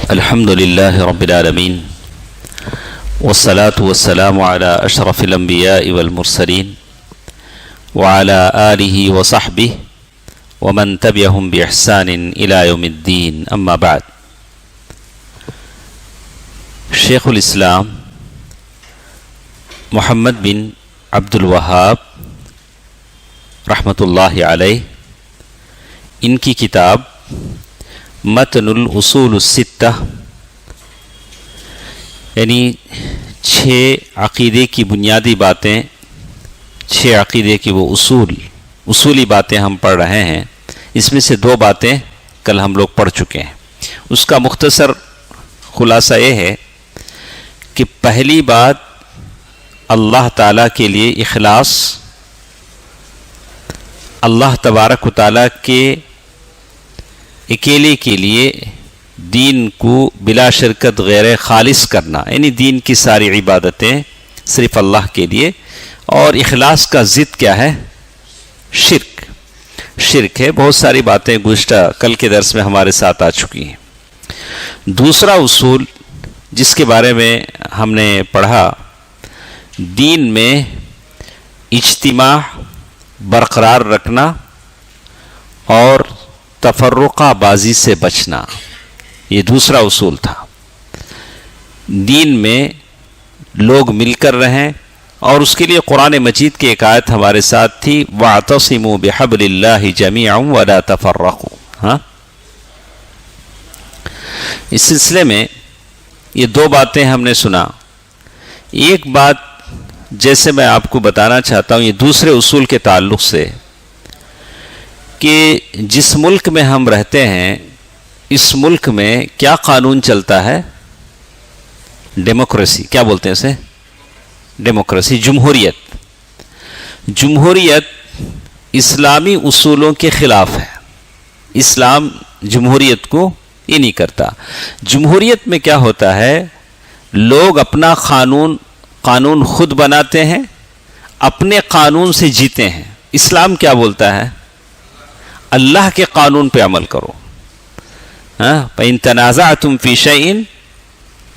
الحمد لله رب العالمين والصلاة والسلام على أشرف الأنبياء والمرسلين وعلى آله وصحبه ومن تبعهم بإحسان إلى يوم الدين أما بعد. شیخ الاسلام محمد بن عبد الوہاب رحمۃ اللہ علیہ، ان کی کتاب متن الاصول الستہ، یعنی 6 عقیدے کی بنیادی باتیں، 6 عقیدے کی وہ اصولی باتیں ہم پڑھ رہے ہیں. اس میں سے 2 باتیں کل ہم لوگ پڑھ چکے ہیں. اس کا مختصر خلاصہ یہ ہے کہ پہلی بات اللہ تعالیٰ کے لیے اخلاص، اللہ تبارک و تعالیٰ کے اکیلے کے لیے دین کو بلا شرکت غیر خالص کرنا، یعنی دین کی ساری عبادتیں صرف اللہ کے لیے. اور اخلاص کا ضد کیا ہے؟ شرک ہے. بہت ساری باتیں گزشتہ کل کے درس میں ہمارے ساتھ آ چکی ہیں. دوسرا اصول جس کے بارے میں ہم نے پڑھا، دین میں اجتماع برقرار رکھنا اور تفرقہ بازی سے بچنا، یہ دوسرا اصول تھا. دین میں لوگ مل کر رہیں، اور اس کے لیے قرآن مجید کی ایک آیت ہمارے ساتھ تھی، وَاعْتَصِمُوا بِحَبْلِ اللَّهِ جَمِيعًا وَلَا تَفَرَّقُوا. اس سلسلے میں یہ 2 باتیں ہم نے سنا. ایک بات جیسے میں آپ کو بتانا چاہتا ہوں، یہ دوسرے اصول کے تعلق سے، کہ جس ملک میں ہم رہتے ہیں اس ملک میں کیا قانون چلتا ہے؟ ڈیموکریسی. کیا بولتے ہیں اسے؟ ڈیموکریسی، جمہوریت اسلامی اصولوں کے خلاف ہے. اسلام جمہوریت کو یہ نہیں کرتا. جمہوریت میں کیا ہوتا ہے؟ لوگ اپنا قانون خود بناتے ہیں، اپنے قانون سے جیتے ہیں. اسلام کیا بولتا ہے؟ اللہ کے قانون پہ عمل کرو. فَإِن تَنَازَعْتُمْ فِي شَيْءٍ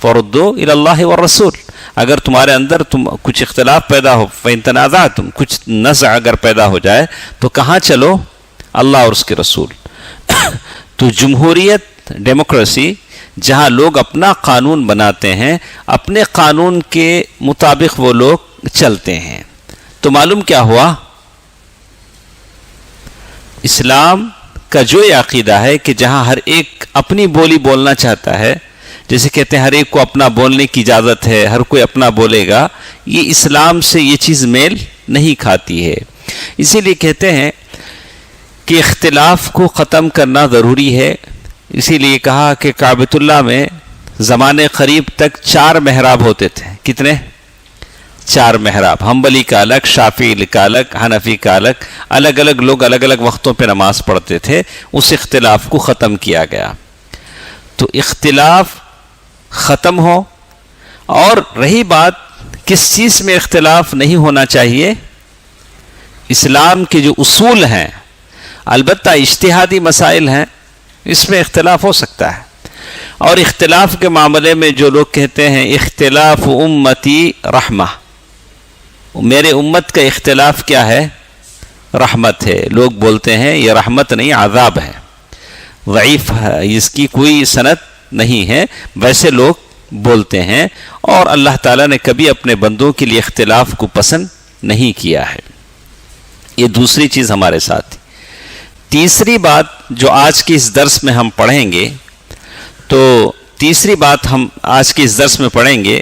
فَرُدُّوهُ إِلَى اللَّهِ وَالرَّسُولِ. اگر تمہارے اندر کچھ اختلاف پیدا ہو، فَإِن تَنَازَعْتُمْ، کچھ نزع اگر پیدا ہو جائے تو کہاں چلو؟ اللہ اور اس کے رسول. تو جمہوریت، ڈیموکریسی، جہاں لوگ اپنا قانون بناتے ہیں، اپنے قانون کے مطابق وہ لوگ چلتے ہیں. تو معلوم کیا ہوا؟ اسلام کا جو یہ عقیدہ ہے کہ جہاں ہر ایک اپنی بولی بولنا چاہتا ہے، جیسے کہتے ہیں ہر ایک کو اپنا بولنے کی اجازت ہے، ہر کوئی اپنا بولے گا، یہ اسلام سے یہ چیز میل نہیں کھاتی ہے. اسی لیے کہتے ہیں کہ اختلاف کو ختم کرنا ضروری ہے. اسی لیے کہا کہ کعبۃ اللہ میں زمانے قریب تک 4 محراب ہوتے تھے. کتنے؟ 4 محراب. حنبلی کا الگ، شافعی کا الگ، حنفی کا الگ، الگ الگ لوگ الگ الگ وقتوں پہ نماز پڑھتے تھے. اس اختلاف کو ختم کیا گیا. تو اختلاف ختم ہو. اور رہی بات کس چیز میں اختلاف نہیں ہونا چاہیے؟ اسلام کے جو اصول ہیں، البتہ اجتہادی مسائل ہیں، اس میں اختلاف ہو سکتا ہے. اور اختلاف کے معاملے میں جو لوگ کہتے ہیں اختلاف امتی رحمہ، میرے امت کا اختلاف کیا ہے؟ رحمت ہے. لوگ بولتے ہیں یہ رحمت نہیں، عذاب ہے، ضعیف ہے، اس کی کوئی سند نہیں ہے، ویسے لوگ بولتے ہیں. اور اللہ تعالیٰ نے کبھی اپنے بندوں کے لیے اختلاف کو پسند نہیں کیا ہے. یہ دوسری چیز ہمارے ساتھ. تیسری بات جو آج کے اس درس میں ہم پڑھیں گے، تو تیسری بات ہم آج کے اس درس میں پڑھیں گے.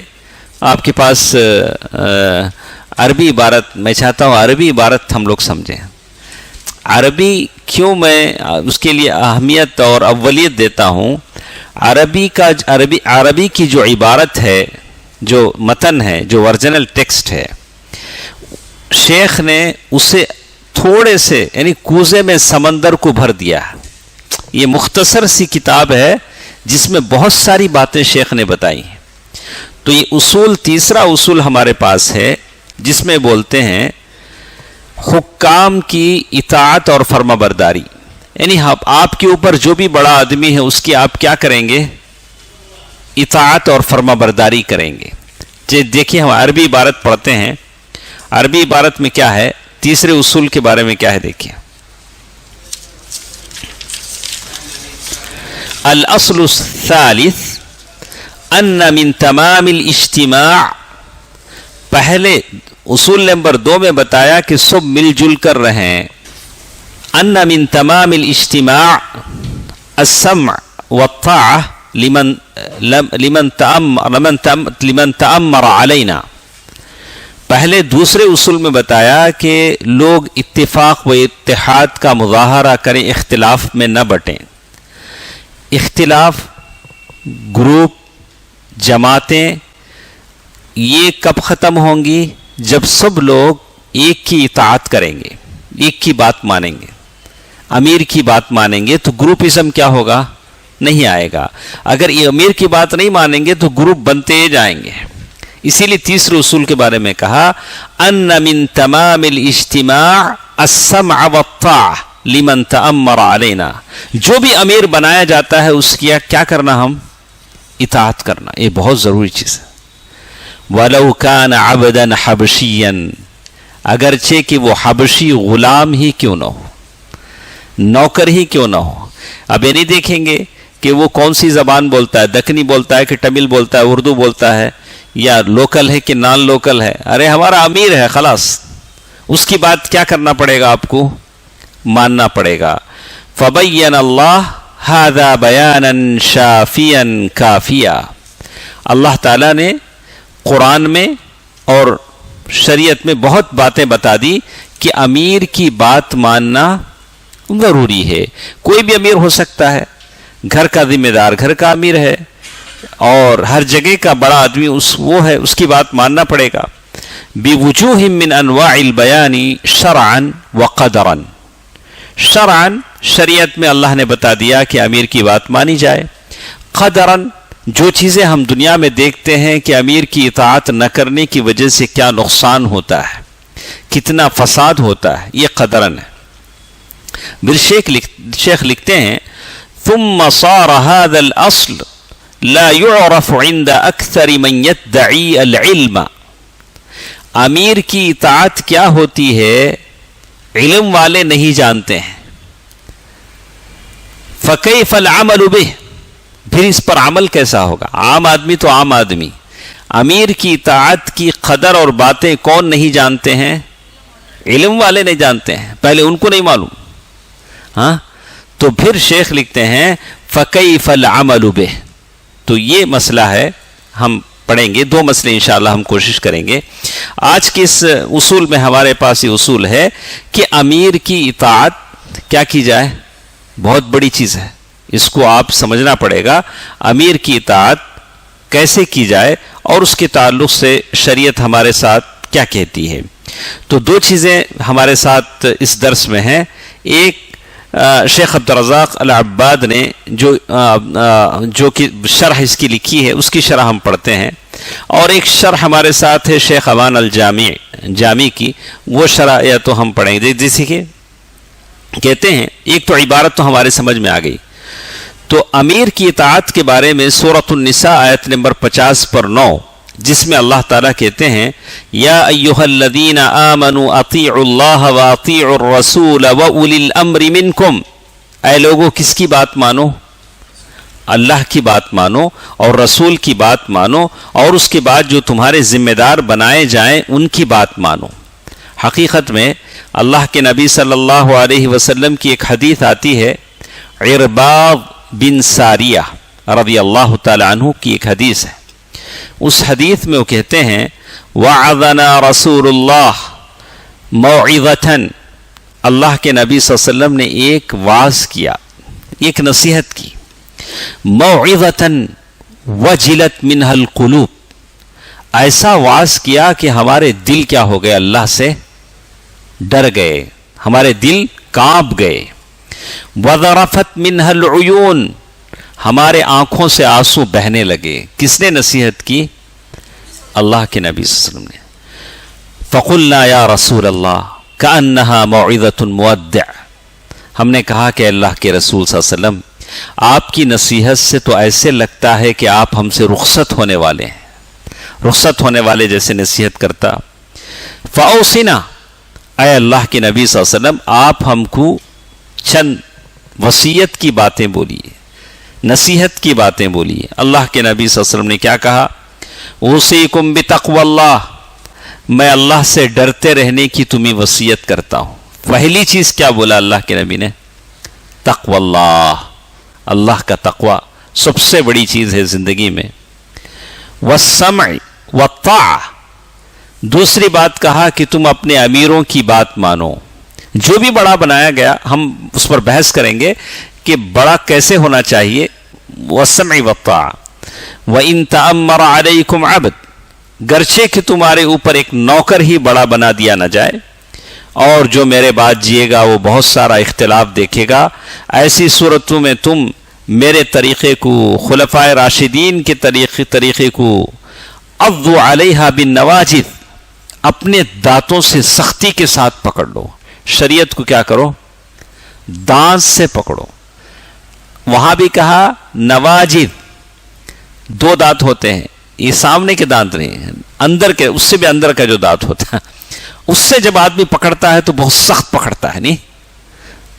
آپ کے پاس عربی عبارت، میں چاہتا ہوں عربی عبارت ہم لوگ سمجھیں. عربی کیوں میں اس کے لیے اہمیت اور اولیت دیتا ہوں؟ عربی کی جو عبارت ہے، جو متن ہے، جو ورجنل ٹیکسٹ ہے، شیخ نے اسے تھوڑے سے، یعنی کوزے میں سمندر کو بھر دیا. یہ مختصر سی کتاب ہے جس میں بہت ساری باتیں شیخ نے بتائی ہیں. تو یہ تیسرا اصول ہمارے پاس ہے جس میں بولتے ہیں حکام کی اطاعت اور فرما برداری. یعنی آپ کے اوپر جو بھی بڑا آدمی ہے اس کی آپ کیا کریں گے؟ اطاعت اور فرما برداری کریں گے. دیکھیے ہم عربی عبارت پڑھتے ہیں, عربی عبارت میں کیا ہے, تیسرے اصول کے بارے میں کیا ہے دیکھیے. الاصل الثالث ان من تمام الاجتماع, پہلے اصول نمبر 2 میں بتایا کہ سب مل جل کر رہیں. ان من تمام الاجتماع السمع والطاعة لمن تأمر علینا. پہلے دوسرے اصول میں بتایا کہ لوگ اتفاق و اتحاد کا مظاہرہ کریں, اختلاف میں نہ بٹیں. اختلاف, گروپ, جماعتیں یہ کب ختم ہوں گی؟ جب سب لوگ ایک کی اطاعت کریں گے, ایک کی بات مانیں گے, امیر کی بات مانیں گے تو گروپزم کیا ہوگا؟ نہیں آئے گا. اگر یہ امیر کی بات نہیں مانیں گے تو گروپ بنتے جائیں گے. اسی لیے تیسرے اصول کے بارے میں کہا ان من تمام الاجتماع السمع والطاعة لمن تأمر علینا. جو بھی امیر بنایا جاتا ہے اس کی کیا کرنا؟ ہم اطاعت کرنا. یہ بہت ضروری چیز ہے. وَلَوْ كَانَ عَبْدًا حَبْشِيًّا, اگرچہ کہ وہ حبشی غلام ہی کیوں نہ ہو, نوکر ہی کیوں نہ ہو. اب یہ نہیں دیکھیں گے کہ وہ کون سی زبان بولتا ہے, دکنی بولتا ہے کہ تمل بولتا ہے, اردو بولتا ہے, یا لوکل ہے کہ نان لوکل ہے. ارے ہمارا امیر ہے خلاص, اس کی بات کیا کرنا پڑے گا؟ آپ کو ماننا پڑے گا. فَبَيَّنَ اللَّهُ هَذَا بَيَانًا شَافِيًا كَافِيًا. اللہ تعالیٰ نے قرآن میں اور شریعت میں بہت باتیں بتا دی کہ امیر کی بات ماننا ضروری ہے. کوئی بھی امیر ہو سکتا ہے, گھر کا ذمہ دار گھر کا امیر ہے, اور ہر جگہ کا بڑا آدمی وہ ہے, اس کی بات ماننا پڑے گا. بِوُجُوهٍ مِّنْ أَنْوَاعِ الْبَيَانِ شَرْعًا وَقَدَرًا. شرعاً شریعت میں اللہ نے بتا دیا کہ امیر کی بات مانی جائے. قدراً جو چیزیں ہم دنیا میں دیکھتے ہیں کہ امیر کی اطاعت نہ کرنے کی وجہ سے کیا نقصان ہوتا ہے, کتنا فساد ہوتا ہے, یہ قدراً ہے. پھر شیخ لکھتے ہیں ثم صار هذا الأصل لا يعرف عند أكثر من يدعي العلم. امیر کی اطاعت کیا ہوتی ہے علم والے نہیں جانتے ہیں. فكيف العمل به, پھر اس پر عمل کیسا ہوگا؟ عام آدمی تو عام آدمی, امیر کی اطاعت کی قدر اور باتیں کون نہیں جانتے ہیں؟ علم والے نہیں جانتے ہیں, پہلے ان کو نہیں معلوم. ہاں, تو پھر شیخ لکھتے ہیں فَكَيْفَ الْعَمَلُ بِهِ. تو یہ مسئلہ ہے, ہم پڑھیں گے 2 مسئلے انشاءاللہ ہم کوشش کریں گے. آج کے اس اصول میں ہمارے پاس یہ اصول ہے کہ امیر کی اطاعت کیا کی جائے, بہت بڑی چیز ہے, اس کو آپ سمجھنا پڑے گا. امیر کی اطاعت کیسے کی جائے اور اس کے تعلق سے شریعت ہمارے ساتھ کیا کہتی ہے. تو 2 چیزیں ہمارے ساتھ اس درس میں ہیں. ایک شیخ عبدالرزاق العباد نے جو کہ شرح اس کی لکھی ہے اس کی شرح ہم پڑھتے ہیں, اور ایک شرح ہمارے ساتھ ہے شیخ امان الجامی کی, وہ شرح یا تو ہم پڑھیں گے. جیسے کہ کہتے ہیں, ایک تو عبارت تو ہمارے سمجھ میں آ گئی. تو امیر کی اطاعت کے بارے میں سورۃ النساء آیت نمبر 50/9, جس میں اللہ تعالیٰ کہتے ہیں یا ایھا الذین آمنوا اطیعوا اللہ واطیعوا الرسول واولی الامر منکم. اے لوگو کس کی بات مانو؟ اللہ کی بات مانو اور رسول کی بات مانو, اور اس کے بعد جو تمہارے ذمہ دار بنائے جائیں ان کی بات مانو. حقیقت میں اللہ کے نبی صلی اللہ علیہ وسلم کی ایک حدیث آتی ہے, عرباض بن ساریہ رضی اللہ تعالی عنہ کی ایک حدیث ہے. اس حدیث میں وہ کہتے ہیں وعظنا رسول اللہ موعظۃ. اللہ کے نبی صلی اللہ علیہ وسلم نے ایک واعظ کیا, ایک نصیحت کی. موعظۃ وجلت منها القلوب, ایسا واعظ کیا کہ ہمارے دل کیا ہو گئے, اللہ سے ڈر گئے, ہمارے دل کانپ گئے. وذرفت منها العیون, ہمارے آنکھوں سے آنسو بہنے لگے. کس نے نصیحت کی؟ اللہ کے نبی صلی اللہ علیہ وسلم نے. فقلنا یا رسول اللہ کأنها موعظۃ مودع. ہم نے کہا کہ اللہ کے رسول صلی اللہ علیہ وسلم آپ کی نصیحت سے تو ایسے لگتا ہے کہ آپ ہم سے رخصت ہونے والے ہیں، رخصت ہونے والے جیسے نصیحت کرتا۔ فاوصنا، اے اللہ کے نبی صلی اللہ علیہ وسلم آپ ہم کو چند وصیت کی باتیں بولیے، نصیحت کی باتیں بولیے۔ اللہ کے نبی صلی اللہ علیہ وسلم نے کیا کہا؟ اوصیکم بتقوی اللہ، میں اللہ سے ڈرتے رہنے کی تمہیں وصیت کرتا ہوں۔ پہلی چیز کیا بولا اللہ کے نبی نے؟ تقوی اللہ، اللہ کا تقوی سب سے بڑی چیز ہے زندگی میں۔ والسمع والطاعہ، دوسری بات کہا کہ تم اپنے امیروں کی بات مانو۔ جو بھی بڑا بنایا گیا ہم اس پر بحث کریں گے کہ بڑا کیسے ہونا چاہیے۔ والسمع والطاعہ وَإِن تَأَمَّرَ عَلَيْكُمْ عَبْدٌ، گرچہ کہ تمہارے اوپر ایک نوکر ہی بڑا بنا دیا نہ جائے، اور جو میرے بعد جیے گا وہ بہت سارا اختلاف دیکھے گا، ایسی صورتوں میں تم میرے طریقے کو، خلفائے راشدین کے طریقے کو عضوا علیہا بالنواجذ، اپنے دانتوں سے سختی کے ساتھ پکڑ لو۔ شریعت کو کیا کرو؟ دانت سے پکڑو۔ وہاں بھی کہا نواجذ، دو دانت ہوتے ہیں، یہ سامنے کے دانت نہیں، اندر کے، اس سے بھی اندر کا جو دانت ہوتا ہے، اس سے جب آدمی پکڑتا ہے تو بہت سخت پکڑتا ہے، نہیں،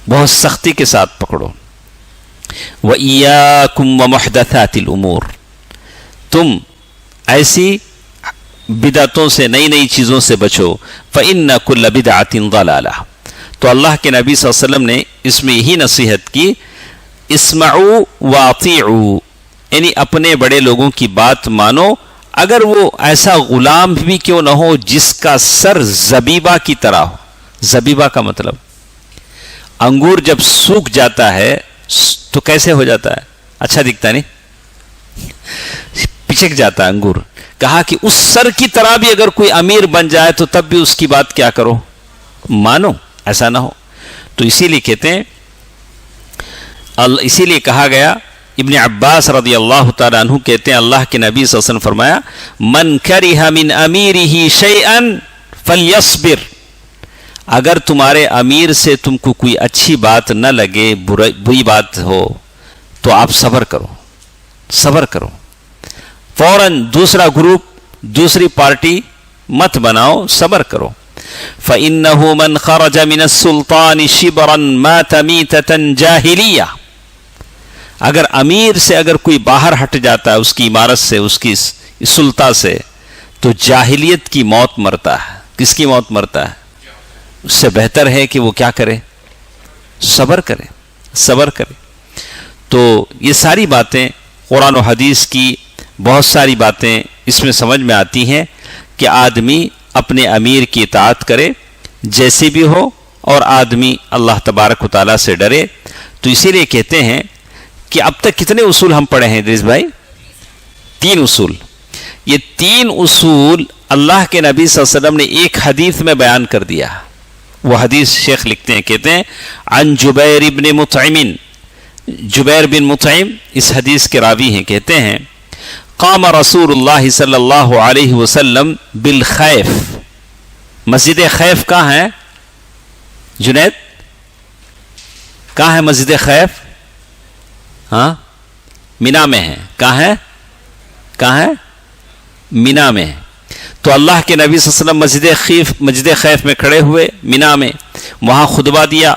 بہت سختی کے ساتھ پکڑو۔ وَإِيَّاكُمْ وَمُحْدَثَاتِ الْأُمُورِ، تم ایسی بدعتوں سے، نئی نئی چیزوں سے بچو۔ فَإِنَّ كُلَّ بِدْعَةٍ ضَلَالَةٍ، تو اللہ کے نبی صلی اللہ علیہ وسلم نے اس میں یہی نصیحت کی، اسمعوا واطیعوا، یعنی اپنے بڑے لوگوں کی بات مانو، اگر وہ ایسا غلام بھی کیوں نہ ہو جس کا سر زبیبہ کی طرح ہو۔ زبیبہ کا مطلب انگور جب سوکھ جاتا ہے تو کیسے ہو جاتا ہے؟ اچھا دکھتا نہیں، پچک جاتا ہے انگور۔ کہا کہ اس سر کی طرح بھی اگر کوئی امیر بن جائے تو تب بھی اس کی بات کیا کرو؟ مانو، ایسا نہ ہو۔ تو اسی لیے کہتے ہیں، اسی لیے کہا گیا، ابن عباس رضی اللہ تعالیٰ عنہ کہتے ہیں اللہ کے نبی صلی اللہ علیہ وسلم فرمایا، من کرہ من امیرہ شیئا فلیصبر، اگر تمہارے امیر سے تم کو کوئی اچھی بات نہ لگے، بری بات ہو، تو آپ صبر کرو، صبر کرو، فوراً دوسرا گروپ، دوسری پارٹی مت بناؤ، صبر کرو۔ فَإِنَّهُ مَنْ خَرَجَ مِنَ السُّلْطَانِ شِبْرًا مَاتَ مِيتَةً جَاهِلِيَّةً، اگر امیر سے اگر کوئی باہر ہٹ جاتا ہے، اس کی عمارت سے، اس کی سلطہ سے، تو جاہلیت کی موت مرتا ہے۔ کس کی موت مرتا ہے؟ اس سے بہتر ہے کہ وہ کیا کرے؟ صبر کرے، صبر کرے۔ تو یہ ساری باتیں قرآن و حدیث کی بہت ساری باتیں اس میں سمجھ میں آتی ہیں کہ آدمی اپنے امیر کی اطاعت کرے جیسے بھی ہو، اور آدمی اللہ تبارک و تعالیٰ سے ڈرے۔ تو اسی لیے کہتے ہیں کہ اب تک کتنے اصول ہم پڑھے ہیں ادریس بھائی؟ 3 اصول۔ یہ 3 اصول اللہ کے نبی صلی اللہ علیہ وسلم نے ایک حدیث میں بیان کر دیا۔ وہ حدیث شیخ لکھتے ہیں، کہتے ہیں عن جبیر بن مطعم، جبیر بن مطعم اس حدیث کے راوی ہیں، کہتے ہیں قام رسول اللہ صلی اللہ علیہ وسلم بالخیف، مسجد خیف کہاں ہے جنید؟ کہاں ہے مسجد خیف؟ ہاں، مینا میں ہے۔ کہاں ہے؟ کہاں ہے؟ مینا میں ہے۔ تو اللہ کے نبی صلی اللہ علیہ وسلم مسجد خیف میں کھڑے ہوئے، مینا میں، وہاں خطبہ دیا،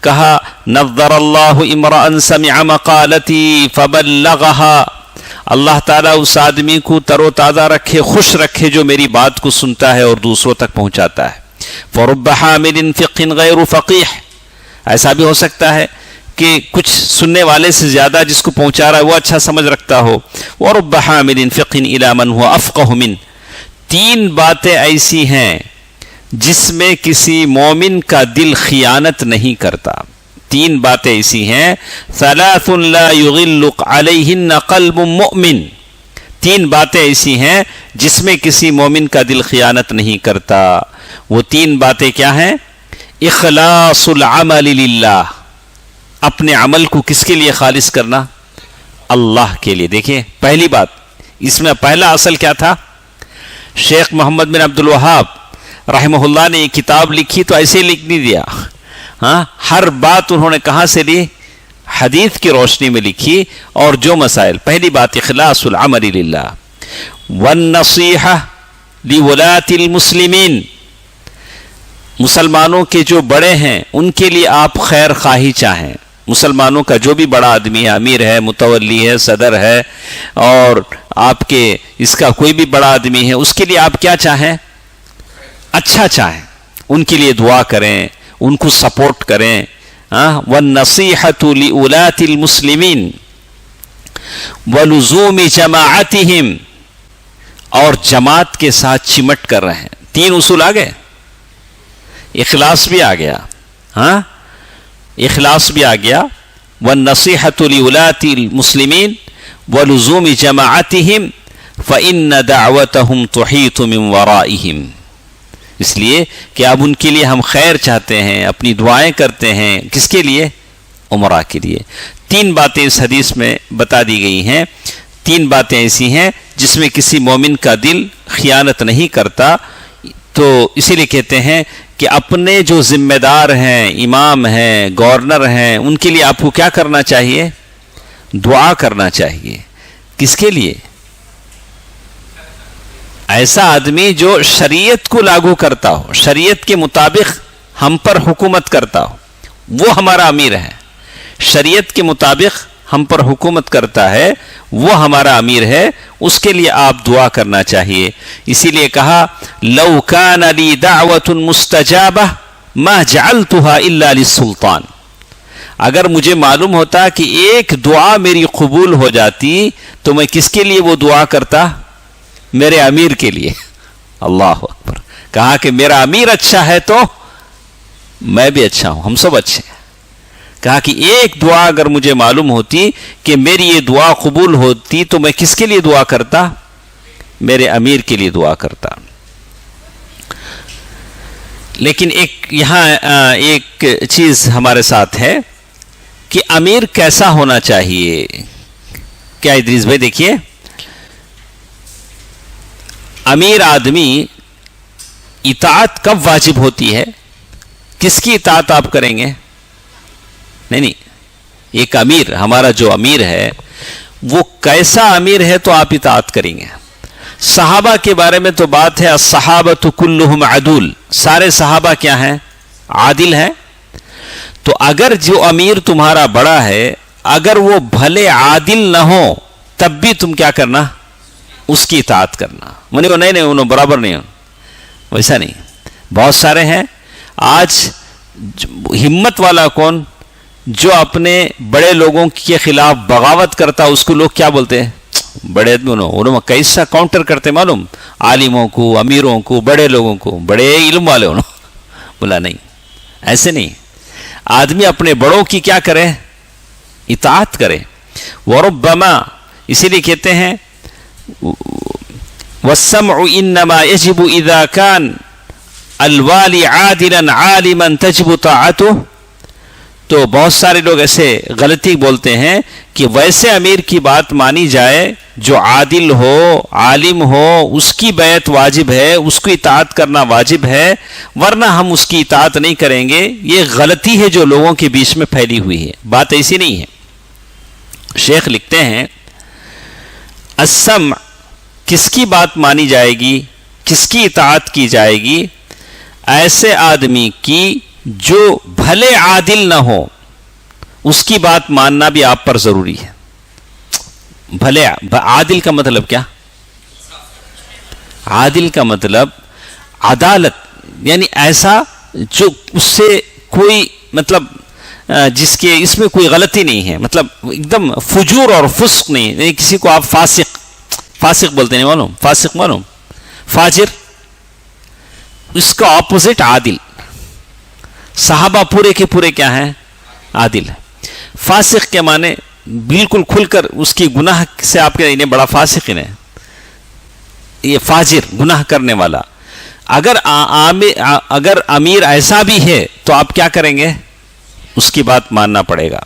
کہا نظر اللہ امرأ سمع مقالتی فبلغها، اللہ تعالیٰ اس آدمی کو تر و تازہ رکھے، خوش رکھے جو میری بات کو سنتا ہے اور دوسروں تک پہنچاتا ہے۔ فرب حامل فقہ غیر فقیح، ایسا بھی ہو سکتا ہے کہ کچھ سننے والے سے زیادہ جس کو پہنچا رہا ہے وہ اچھا سمجھ رکھتا ہو۔ ورب حامل فقہ الی من هو افقہ من، 3 باتیں ایسی ہیں جس میں کسی مومن کا دل خیانت نہیں کرتا۔ 3 باتیں ایسی ہیں، ثلاث لا یغل علیہن قلب مؤمن، 3 باتیں ایسی ہیں جس میں کسی مومن کا دل خیانت نہیں کرتا۔ وہ 3 باتیں کیا ہیں؟ اخلاص العمل للہ، اپنے عمل کو کس کے لیے خالص کرنا؟ اللہ کے لیے۔ دیکھیں پہلی بات، اس میں پہلا اصل کیا تھا؟ شیخ محمد بن عبد الوہاب رحمہ اللہ نے یہ کتاب لکھی تو ایسے لکھ نہیں دیا، ہاں، ہر بات انہوں نے کہاں سے لی؟ حدیث کی روشنی میں لکھی. اور جو مسائل، پہلی بات اخلاص العمل للہ والنصیحہ لولاۃ المسلمین، مسلمانوں کے جو بڑے ہیں ان کے لیے آپ خیر خواہی چاہیں. مسلمانوں کا جو بھی بڑا آدمی ہے، امیر ہے، متولی ہے، صدر ہے، اور آپ کے اس کا کوئی بھی بڑا آدمی ہے، اس کے لیے آپ کیا چاہیں؟ اچھا چاہیں، ان کے لیے دعا کریں، ان کو سپورٹ کریں. وَالنَّصِيحَةُ لِأُولَاتِ الْمُسْلِمِينَ وَلُزُومِ جَمَاعَتِهِمْ، اور جماعت کے ساتھ چمٹ کر رہے ہیں. 3 اصول آ گئے، اخلاص بھی آ گیا، اخلاص بھی آ گیا. وَالنَّصِيحَةُ لِأُولَاتِ الْمُسْلِمِينَ وَلُزُومِ جَمَاعَتِهِمْ فَإِنَّ دَعْوَتَهُمْ تُحِيطُ مِنْ وَرَائِهِمْ، اس لیے کہ اب ان کے لیے ہم خیر چاہتے ہیں، اپنی دعائیں کرتے ہیں. کس کے لیے؟ امراء کے لیے. 3 باتیں اس حدیث میں بتا دی گئی ہیں. 3 باتیں ایسی ہیں جس میں کسی مومن کا دل خیانت نہیں کرتا. تو اسی لیے کہتے ہیں کہ اپنے جو ذمہ دار ہیں، امام ہیں، گورنر ہیں، ان کے لیے آپ کو کیا کرنا چاہیے؟ دعا کرنا چاہیے. کس کے لیے؟ ایسا آدمی جو شریعت کو لاگو کرتا ہو، شریعت کے مطابق ہم پر حکومت کرتا ہو، وہ ہمارا امیر ہے. شریعت کے مطابق ہم پر حکومت کرتا ہے، وہ ہمارا امیر ہے. اس کے لیے آپ دعا کرنا چاہیے. اسی لیے کہا لو کان لی دعوت مستجابہ ما جعلتها الا للسلطان، اگر مجھے معلوم ہوتا کہ ایک دعا میری قبول ہو جاتی تو میں کس کے لیے وہ دعا کرتا؟ میرے امیر کے لیے. اللہ اکبر. کہا کہ میرا امیر اچھا ہے تو میں بھی اچھا ہوں، ہم سب اچھے ہیں. کہا کہ ایک دعا اگر مجھے معلوم ہوتی کہ میری یہ دعا قبول ہوتی تو میں کس کے لیے دعا کرتا؟ میرے امیر کے لیے دعا کرتا. لیکن یہاں ایک چیز ہمارے ساتھ ہے کہ امیر کیسا ہونا چاہیے. کیا ادریس بھائی دیکھیے، امیر آدمی اطاعت کب واجب ہوتی ہے؟ کس کی اطاعت آپ کریں گے؟ نہیں، ایک امیر، ہمارا جو امیر ہے وہ کیسا امیر ہے تو آپ اطاعت کریں گے. صحابہ کے بارے میں تو بات ہے الصحابۃ کلہم عدول، سارے صحابہ کیا ہیں؟ عادل ہیں. تو اگر جو امیر تمہارا بڑا ہے اگر وہ بھلے عادل نہ ہو تب بھی تم کیا کرنا؟ اس کی اطاعت کرنا. نہیں انہوں برابر نہیں ہو، ویسا نہیں. بہت سارے ہیں آج ہمت والا کون؟ جو اپنے بڑے لوگوں کے خلاف بغاوت کرتا، اس کو لوگ کیا بولتے ہیں؟ بڑے آدمی. انہوں کیسا کاؤنٹر کرتے معلوم؟ عالموں کو، امیروں کو، بڑے لوگوں کو، بڑے علم والے. بولا نہیں، ایسے نہیں. آدمی اپنے بڑوں کی کیا کرے؟ اطاعت کرے. وربما، اسی لیے کہتے ہیں والسمع انما يجب اذا كان الوالي عادلا عالما تجب طاعته. تو بہت سارے لوگ ایسے غلطی بولتے ہیں کہ ویسے امیر کی بات مانی جائے جو عادل ہو، عالم ہو، اس کی بیعت واجب ہے، اس کو اطاعت کرنا واجب ہے، ورنہ ہم اس کی اطاعت نہیں کریں گے. یہ غلطی ہے جو لوگوں کے بیچ میں پھیلی ہوئی ہے. بات ایسی نہیں ہے. شیخ لکھتے ہیں السمع، کس کی بات مانی جائے گی، کس کی اطاعت کی جائے گی؟ ایسے آدمی کی جو بھلے عادل نہ ہو، اس کی بات ماننا بھی آپ پر ضروری ہے. بھلے عادل کا مطلب کیا؟ عادل کا مطلب عدالت، یعنی ایسا جو اس سے کوئی مطلب جس کے اس میں کوئی غلطی نہیں ہے، مطلب ایک دم فجور اور فسق نہیں. کسی کو آپ فاسق بولتے نہیں معلوم؟ فاسق معلوم؟ فاجر، اس کا اپوزٹ عادل. صحابہ پورے کے پورے کیا ہیں؟ عادل. فاسق کے معنی بالکل کھل کر اس کی گناہ سے آپ کے انہیں بڑا فاسق انہیں، یہ فاجر، گناہ کرنے والا. اگر امیر ایسا بھی ہے تو آپ کیا کریں گے؟ اس کی بات ماننا پڑے گا.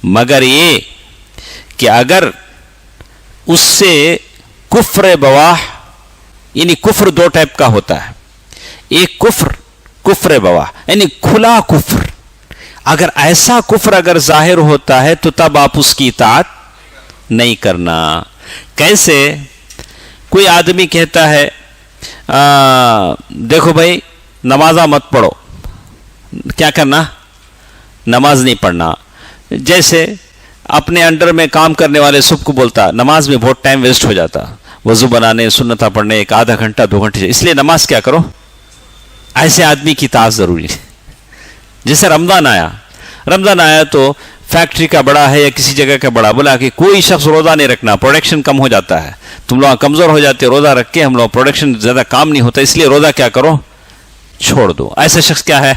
مگر یہ کہ اگر اس سے کفر بواح، یعنی کفر 2 ٹائپ کا ہوتا ہے. ایک کفر بواح یعنی کھلا کفر. اگر ایسا کفر اگر ظاہر ہوتا ہے تو تب آپ اس کی اطاعت نہیں کرنا. کیسے؟ کوئی آدمی کہتا ہے دیکھو بھائی نمازہ مت پڑھو. کیا کرنا؟ نماز نہیں پڑھنا. جیسے اپنے انڈر میں کام کرنے والے سب کو بولتا نماز میں بہت ٹائم ویسٹ ہو جاتا، وضو بنانے، سنتیں پڑھنے ایک آدھا گھنٹہ 2 گھنٹے، اس لیے نماز کیا کرو. ایسے آدمی کی اطاعت ضروری ہے. جیسے رمضان آیا تو فیکٹری کا بڑا ہے یا کسی جگہ کا بڑا بولا کہ کوئی شخص روزہ نہیں رکھنا، پروڈکشن کم ہو جاتا ہے، تم لوگ کمزور ہو جاتے، روزہ رکھ کے ہم لوگ پروڈکشن زیادہ کام نہیں ہوتا، اس لیے روزہ کیا کرو چھوڑ دو. ایسا شخص کیا ہے؟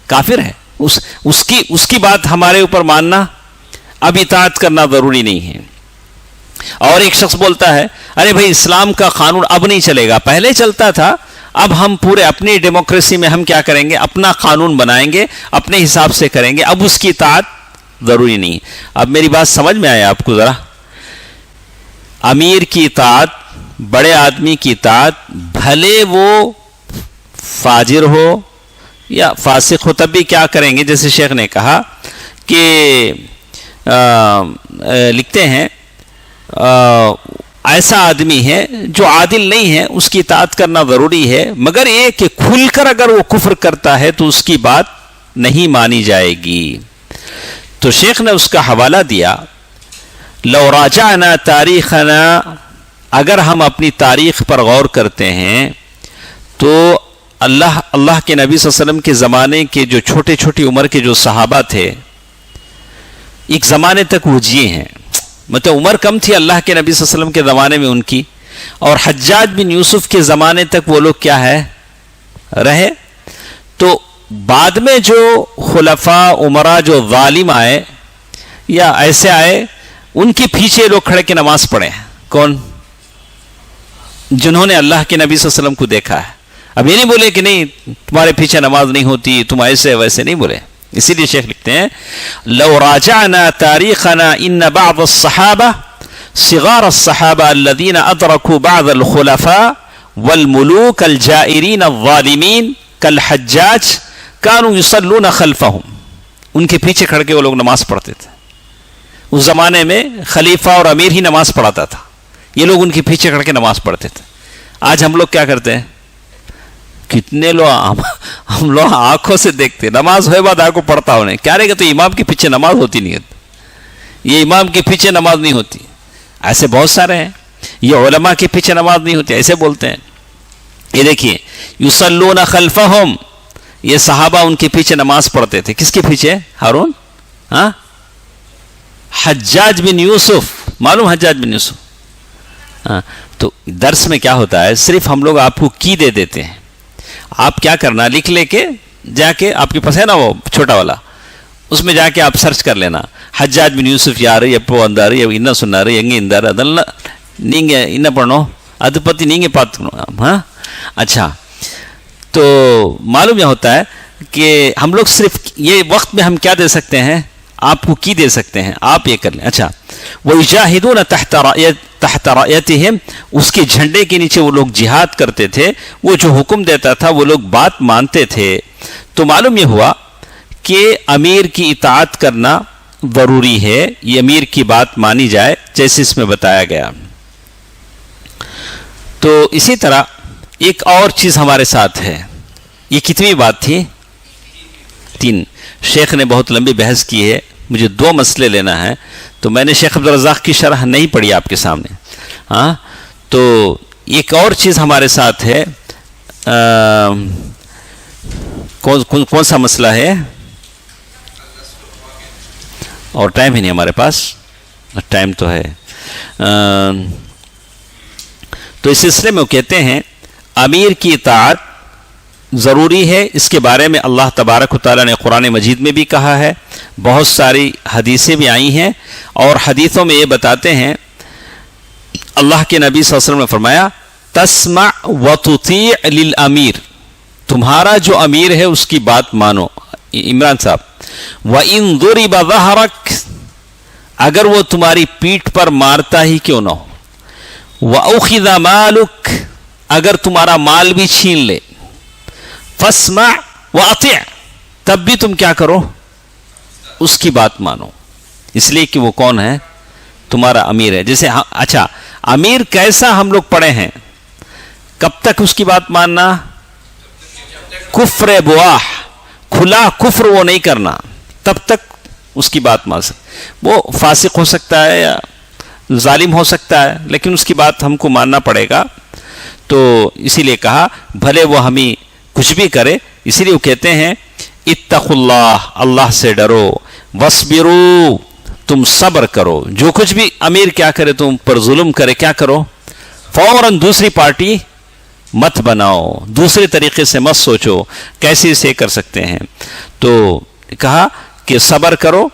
کافر ہے. اس کی بات ہمارے اوپر ماننا، اب اطاعت کرنا ضروری نہیں ہے. اور ایک شخص بولتا ہے ارے بھائی اسلام کا قانون اب نہیں چلے گا، پہلے چلتا تھا، اب ہم پورے اپنی ڈیموکریسی میں ہم کیا کریں گے، اپنا قانون بنائیں گے، اپنے حساب سے کریں گے، اب اس کی اطاعت ضروری نہیں. اب میری بات سمجھ میں آیا آپ کو ذرا؟ امیر کی اطاعت، بڑے آدمی کی اطاعت، بھلے وہ فاجر ہو یا فاسق ہو، تب بھی کیا کریں گے؟ جیسے شیخ نے کہا کہ لکھتے ہیں ایسا آدمی ہے جو عادل نہیں ہے، اس کی اطاعت کرنا ضروری ہے، مگر یہ کہ کھل کر اگر وہ کفر کرتا ہے تو اس کی بات نہیں مانی جائے گی. تو شیخ نے اس کا حوالہ دیا لو راجعنا تاریخنا، اگر ہم اپنی تاریخ پر غور کرتے ہیں تو اللہ کے نبی صلی اللہ علیہ وسلم کے زمانے کے جو چھوٹے چھوٹی عمر کے جو صحابہ تھے، ایک زمانے تک وہ جیے ہیں، مطلب عمر کم تھی اللہ کے نبی صلی اللہ علیہ وسلم کے زمانے میں ان کی، اور حجاج بن یوسف کے زمانے تک وہ لوگ کیا ہے رہے. تو بعد میں جو خلفاء عمرہ جو ظالم آئے یا ایسے آئے، ان کے پیچھے لوگ کھڑے کے نماز پڑھے. کون؟ جنہوں نے اللہ کے نبی صلی اللہ علیہ وسلم کو دیکھا ہے. اب یہ نہیں بولے کہ نہیں تمہارے پیچھے نماز نہیں ہوتی، تم ایسے ویسے نہیں بولے. اسی لیے شیخ لکھتے ہیں لو راجعنا تاریخنا ان بعض الصحابہ صغار الصحابہ الذين ادركوا بعض الخلفاء والملوك الجائرين الظالمين كالحجاج كانوا يصلون خلفهم. ان کے پیچھے کھڑ کے وہ لوگ نماز پڑھتے تھے. اس زمانے میں خلیفہ اور امیر ہی نماز پڑھاتا تھا، یہ لوگ ان کے پیچھے کھڑ کے نماز پڑھتے تھے. آج ہم لوگ کیا کرتے ہیں؟ کتنے لوگ ہم لوگ آنکھوں سے دیکھتے، نماز ہوئے بعد آنکھوں پڑھتا ہونے، کیا رہے گا تو امام کے پیچھے نماز ہوتی نہیں ہوتی، یہ امام کے پیچھے نماز نہیں ہوتی. ایسے بہت سارے ہیں، یہ علماء کے پیچھے نماز نہیں ہوتی، ایسے بولتے ہیں. یہ دیکھیے یصلون خلفہم، یہ صحابہ ان کے پیچھے نماز پڑھتے تھے. کس کے پیچھے؟ ہارون، ہاں، حجاج بن یوسف، معلوم حجاج بن یوسف. ہاں، تو درس میں کیا ہوتا ہے، صرف ہم لوگ آپ کو کی دے دیتے ہیں، آپ کیا کرنا لکھ لے کے جا کے، آپ کے پاس ہے نا وہ چھوٹا والا، اس میں جا کے آپ سرچ کر لینا حجاج بن یوسف یار எப்போ வந்தாரு என்ன சொன்னாரு எங்க இருந்தாரு அதெல்லாம் நீங்க என்ன பண்ணணும் அது பத்தி நீங்க பார்த்துக்கணும். ہاں اچھا، تو معلوم یہ ہوتا ہے کہ ہم لوگ صرف یہ وقت میں ہم کیا دے سکتے ہیں، آپ کو کی دے سکتے ہیں، آپ یہ کر لیں. اچھا، وَيُجَاهِدُونَ تحت رایتہم، اس کے جھنڈے کے نیچے وہ لوگ جہاد کرتے تھے، وہ جو حکم دیتا تھا وہ لوگ بات مانتے تھے. تو معلوم یہ ہوا کہ امیر کی اطاعت کرنا ضروری ہے، یہ امیر کی بات مانی جائے جیسے اس میں بتایا گیا. تو اسی طرح ایک اور چیز ہمارے ساتھ ہے. یہ کتنی بات تھی؟ 3. شیخ نے بہت لمبی بحث کی ہے، مجھے 2 مسئلے لینا ہے، تو میں نے شیخ عبدالرزاق کی شرح نہیں پڑھی آپ کے سامنے. ہاں، تو ایک اور چیز ہمارے ساتھ ہے. کون سا مسئلہ ہے؟ اور ٹائم ہی نہیں ہمارے پاس، ٹائم تو ہے. تو اس سلسلے میں وہ کہتے ہیں امیر کی اطاعت ضروری ہے. اس کے بارے میں اللہ تبارک و تعالیٰ نے قرآن مجید میں بھی کہا ہے، بہت ساری حدیثیں بھی آئی ہیں، اور حدیثوں میں یہ بتاتے ہیں اللہ کے نبی صلی اللہ علیہ وسلم نے فرمایا تسمع وتطیع للامیر، تمہارا جو امیر ہے اس کی بات مانو. عمران صاحب، وَإِن ضُرِبَ ظَهْرَكَ، اگر وہ تمہاری پیٹھ پر مارتا ہی کیوں نہ ہو، وَأُخِذَ مَالُكَ، اگر تمہارا مال بھی چھین لے، فَاسْمَعْ وَأَطِعْ، تب بھی تم کیا کرو، اس کی بات مانو، اس لیے کہ وہ کون ہے؟ تمہارا امیر ہے. جیسے اچھا امیر کیسا ہم لوگ پڑھے ہیں، کب تک اس کی بات ماننا؟ کفر بواح، کھلا کفر وہ نہیں کرنا، تب تک اس کی بات مان سکتے. وہ فاسق ہو سکتا ہے یا ظالم ہو سکتا ہے، لیکن اس کی بات ہم کو ماننا پڑے گا. تو اسی لیے کہا بھلے وہ ہمیں کچھ بھی کرے، اسی لیے وہ کہتے ہیں اتقوا اللہ، اللہ سے ڈرو، وصبروا، تم صبر کرو. جو کچھ بھی امیر کیا کرے، تم پر ظلم کرے، کیا کرو؟ فوراً دوسری پارٹی مت بناؤ، دوسرے طریقے سے مت سوچو کیسے اسے کر سکتے ہیں. تو کہا کہ صبر کرو،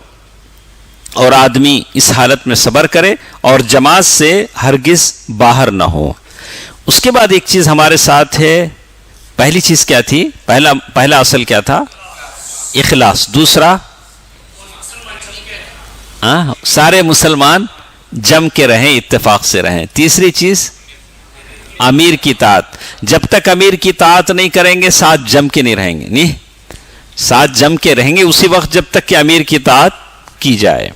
اور آدمی اس حالت میں صبر کرے اور جماعت سے ہرگز باہر نہ ہو. اس کے بعد ایک چیز ہمارے ساتھ ہے. پہلی چیز کیا تھی؟ پہلا اصل کیا تھا؟ اخلاص. دوسرا سارے مسلمان جم کے رہیں، اتفاق سے رہیں. تیسری چیز امیر کی اطاعت. جب تک امیر کی اطاعت نہیں کریں گے ساتھ جم کے نہیں رہیں گے، نہیں ساتھ جم کے رہیں گے اسی وقت جب تک کہ امیر کی اطاعت کی جائے.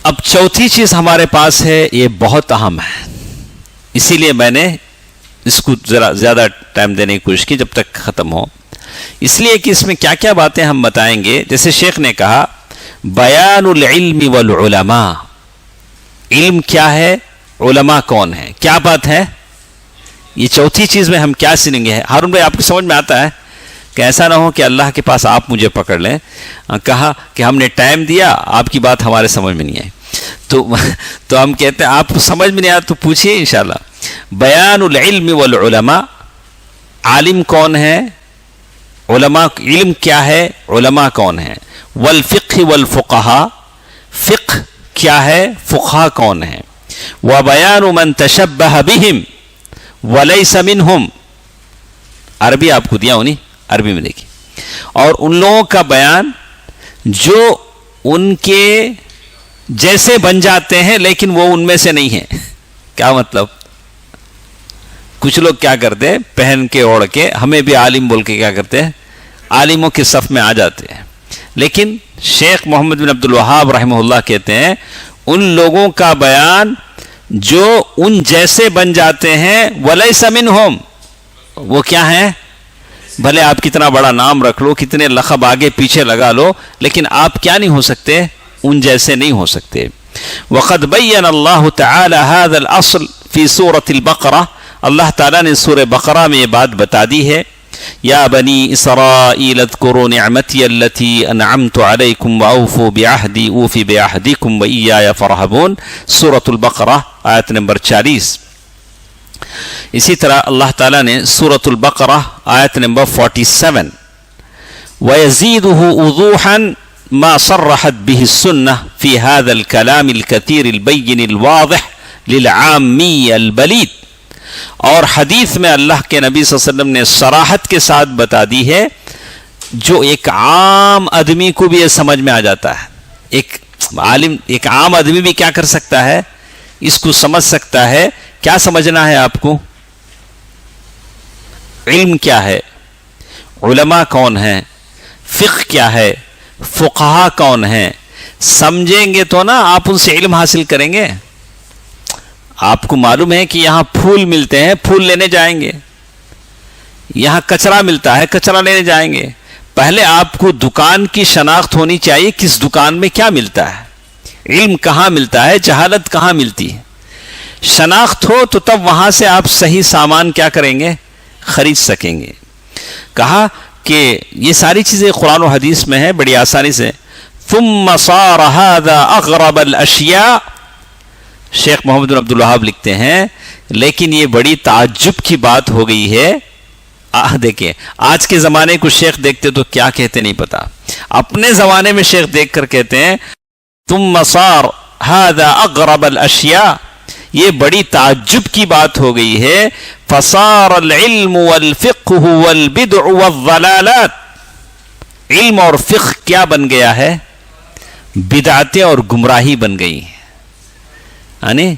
اب چوتھی چیز ہمارے پاس ہے، یہ بہت اہم ہے، اسی لیے میں نے اس کو ذرا زیادہ ٹائم دینے کی کوشش کی جب تک ختم ہو. اس لیے کہ اس میں کیا کیا باتیں ہم بتائیں گے. جیسے شیخ نے کہا بیان العلم والعلماء، علم کیا ہے، علماء کون ہے، کیا بات ہے. یہ چوتھی چیز میں ہم کیا سنیں گے. ہارون بھائی آپ کو سمجھ میں آتا ہے کہ ایسا نہ ہو کہ اللہ کے پاس آپ مجھے پکڑ لیں. کہا کہ ہم نے ٹائم دیا، آپ کی بات ہمارے سمجھ میں نہیں آئی، تو ہم کہتے ہیں آپ کو سمجھ میں نہیں آیا تو پوچھئے انشاءاللہ. بیان العلم والعلماء، عالم کون ہے، علماء، علم کیا ہے، علماء کون ہے. والفقہ والفقہاء، فقہ کیا ہے، فقہاء کون ہے. وبیان من تشبہ بہم ولیس منہم، عربی آپ کو دیا ہوں نہیں، عربی میں دیکھیں. اور ان لوگوں کا بیان جو ان کے جیسے بن جاتے ہیں لیکن وہ ان میں سے نہیں ہیں. کیا مطلب؟ کچھ لوگ کیا کرتے ہیں، پہن کے اوڑھ کے ہمیں بھی عالم بول کے کیا کرتے ہیں، عالموں کے صف میں آ جاتے ہیں. لیکن شیخ محمد بن عبد الوہاب رحمہ اللہ کہتے ہیں ان لوگوں کا بیان جو ان جیسے بن جاتے ہیں، ولیس منہم، وہ کیا ہیں، بھلے آپ کتنا بڑا نام رکھ لو، کتنے لقب آگے پیچھے لگا لو، لیکن آپ کیا نہیں ہو سکتے، ان جیسے نہیں ہو سکتے. وقد بین اللہ تعالی هذا الاصل فی سورۃ البقرہ، اللہ تعالیٰ نے سورہ بقرہ میں یہ بات بتا دی ہے. یا بنی اسرائیل اذکروا نعمتی التی انعمت علیکم واوفوا بعہدی اوفی بعہدکم وایای فارہبون، سورۃ البقرہ آیت نمبر 40. اسی طرح اللہ تعالیٰ نے سورۃ البقرہ آیت نمبر 47 وَيَزِيدُهُ وُضُوحًا مَا صَرَّحَتْ بِهِ السُّنَّةِ فِي هَذَا الْكَلَامِ الْكَثِيرِ الْبَيِّنِ الْوَاضِحِ لِلْعَامِّيِّ الْبَلِيدِ، اور حدیث میں اللہ کے نبی صلی اللہ علیہ وسلم نے صراحت کے ساتھ بتا دی ہے جو ایک عام آدمی کو بھی یہ سمجھ میں آ جاتا ہے. ایک عام آدمی بھی کیا کر سکتا ہے، اس کو سمجھ سکتا ہے. کیا سمجھنا ہے آپ کو؟ علم کیا ہے، علماء کون ہیں، فقہ کیا ہے، فقہاء کون ہیں. سمجھیں گے تو نا آپ ان سے علم حاصل کریں گے. آپ کو معلوم ہے کہ یہاں پھول ملتے ہیں، پھول لینے جائیں گے. یہاں کچرا ملتا ہے، کچرا لینے جائیں گے. پہلے آپ کو دکان کی شناخت ہونی چاہیے، کس دکان میں کیا ملتا ہے. علم کہاں ملتا ہے، جہالت کہاں ملتی ہے. شناخت ہو تو تب وہاں سے آپ صحیح سامان کیا کریں گے، خرید سکیں گے. کہا کہ یہ ساری چیزیں قرآن و حدیث میں ہیں بڑی آسانی سے. ثم صار هذا اغرب الاشیاء، شیخ محمد بن عبد الوہاب لکھتے ہیں لیکن یہ بڑی تعجب کی بات ہو گئی ہے. دیکھیں آج کے زمانے کو شیخ دیکھتے تو کیا کہتے نہیں پتا، اپنے زمانے میں شیخ دیکھ کر کہتے ہیں ثم صار هذا اغرب الاشیاء، یہ بڑی تعجب کی بات ہو گئی ہے. فصار العلم والفقہ والبدع والضلالات، علم اور فقہ کیا بن گیا ہے، بدعتیں اور گمراہی بن گئی ہیں. یعنی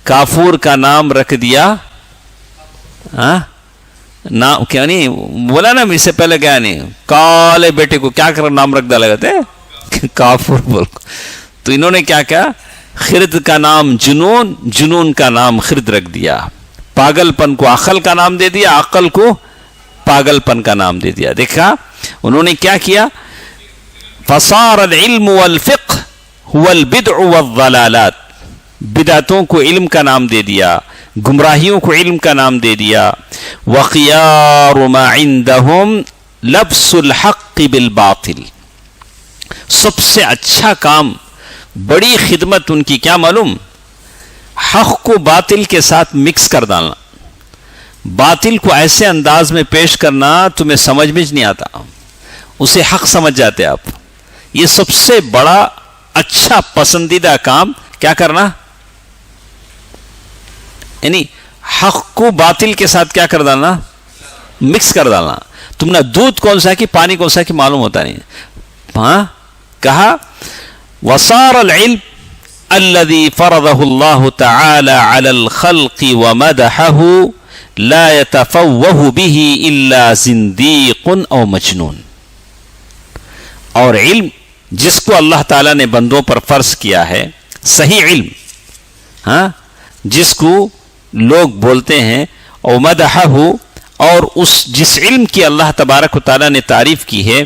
کافور کا نام رکھ دیا نام کیا نہیں بولا نا اس سے پہلے، کیا نہیں کالے بیٹے کو کیا کر نام رکھ ڈالا کرتے کافر بول. تو انہوں نے کیا کیا، خرد کا نام جنون، جنون کا نام خرد رکھ دیا. پاگل پن کو عقل کا نام دے دیا، عقل کو پاگل پن کا نام دے دیا. دیکھا انہوں نے کیا کیا، فصار العلم والفقہ هو البدع والضلالات. بدعتوں کو علم کا نام دے دیا، گمراہیوں کو علم کا نام دے دیا. وخيار ما عندهم لبس الحق بالباطل. سب سے اچھا کام، بڑی خدمت ان کی کیا معلوم، حق کو باطل کے ساتھ مکس کر ڈالنا. باطل کو ایسے انداز میں پیش کرنا تمہیں سمجھ میں نہیں آتا، اسے حق سمجھ جاتے آپ. یہ سب سے بڑا اچھا پسندیدہ کام کیا کرنا، یعنی حق کو باطل کے ساتھ کیا کر ڈالنا، مکس کر ڈالنا. تم نے دودھ کون سا کہ پانی کون سا کہ معلوم ہوتا نہیں. ہاں کہا وصار العلم الذي فرضه الله تعالى على الخلق ومدحه لا يتفوه به الا زنديق او مجنون. اور علم جس کو اللہ تعالیٰ نے بندوں پر فرض کیا ہے، صحیح علم، ہاں جس کو لوگ بولتے ہیں، او مدحہ، اور جس علم کی اللہ تبارک و تعالیٰ نے تعریف کی ہے،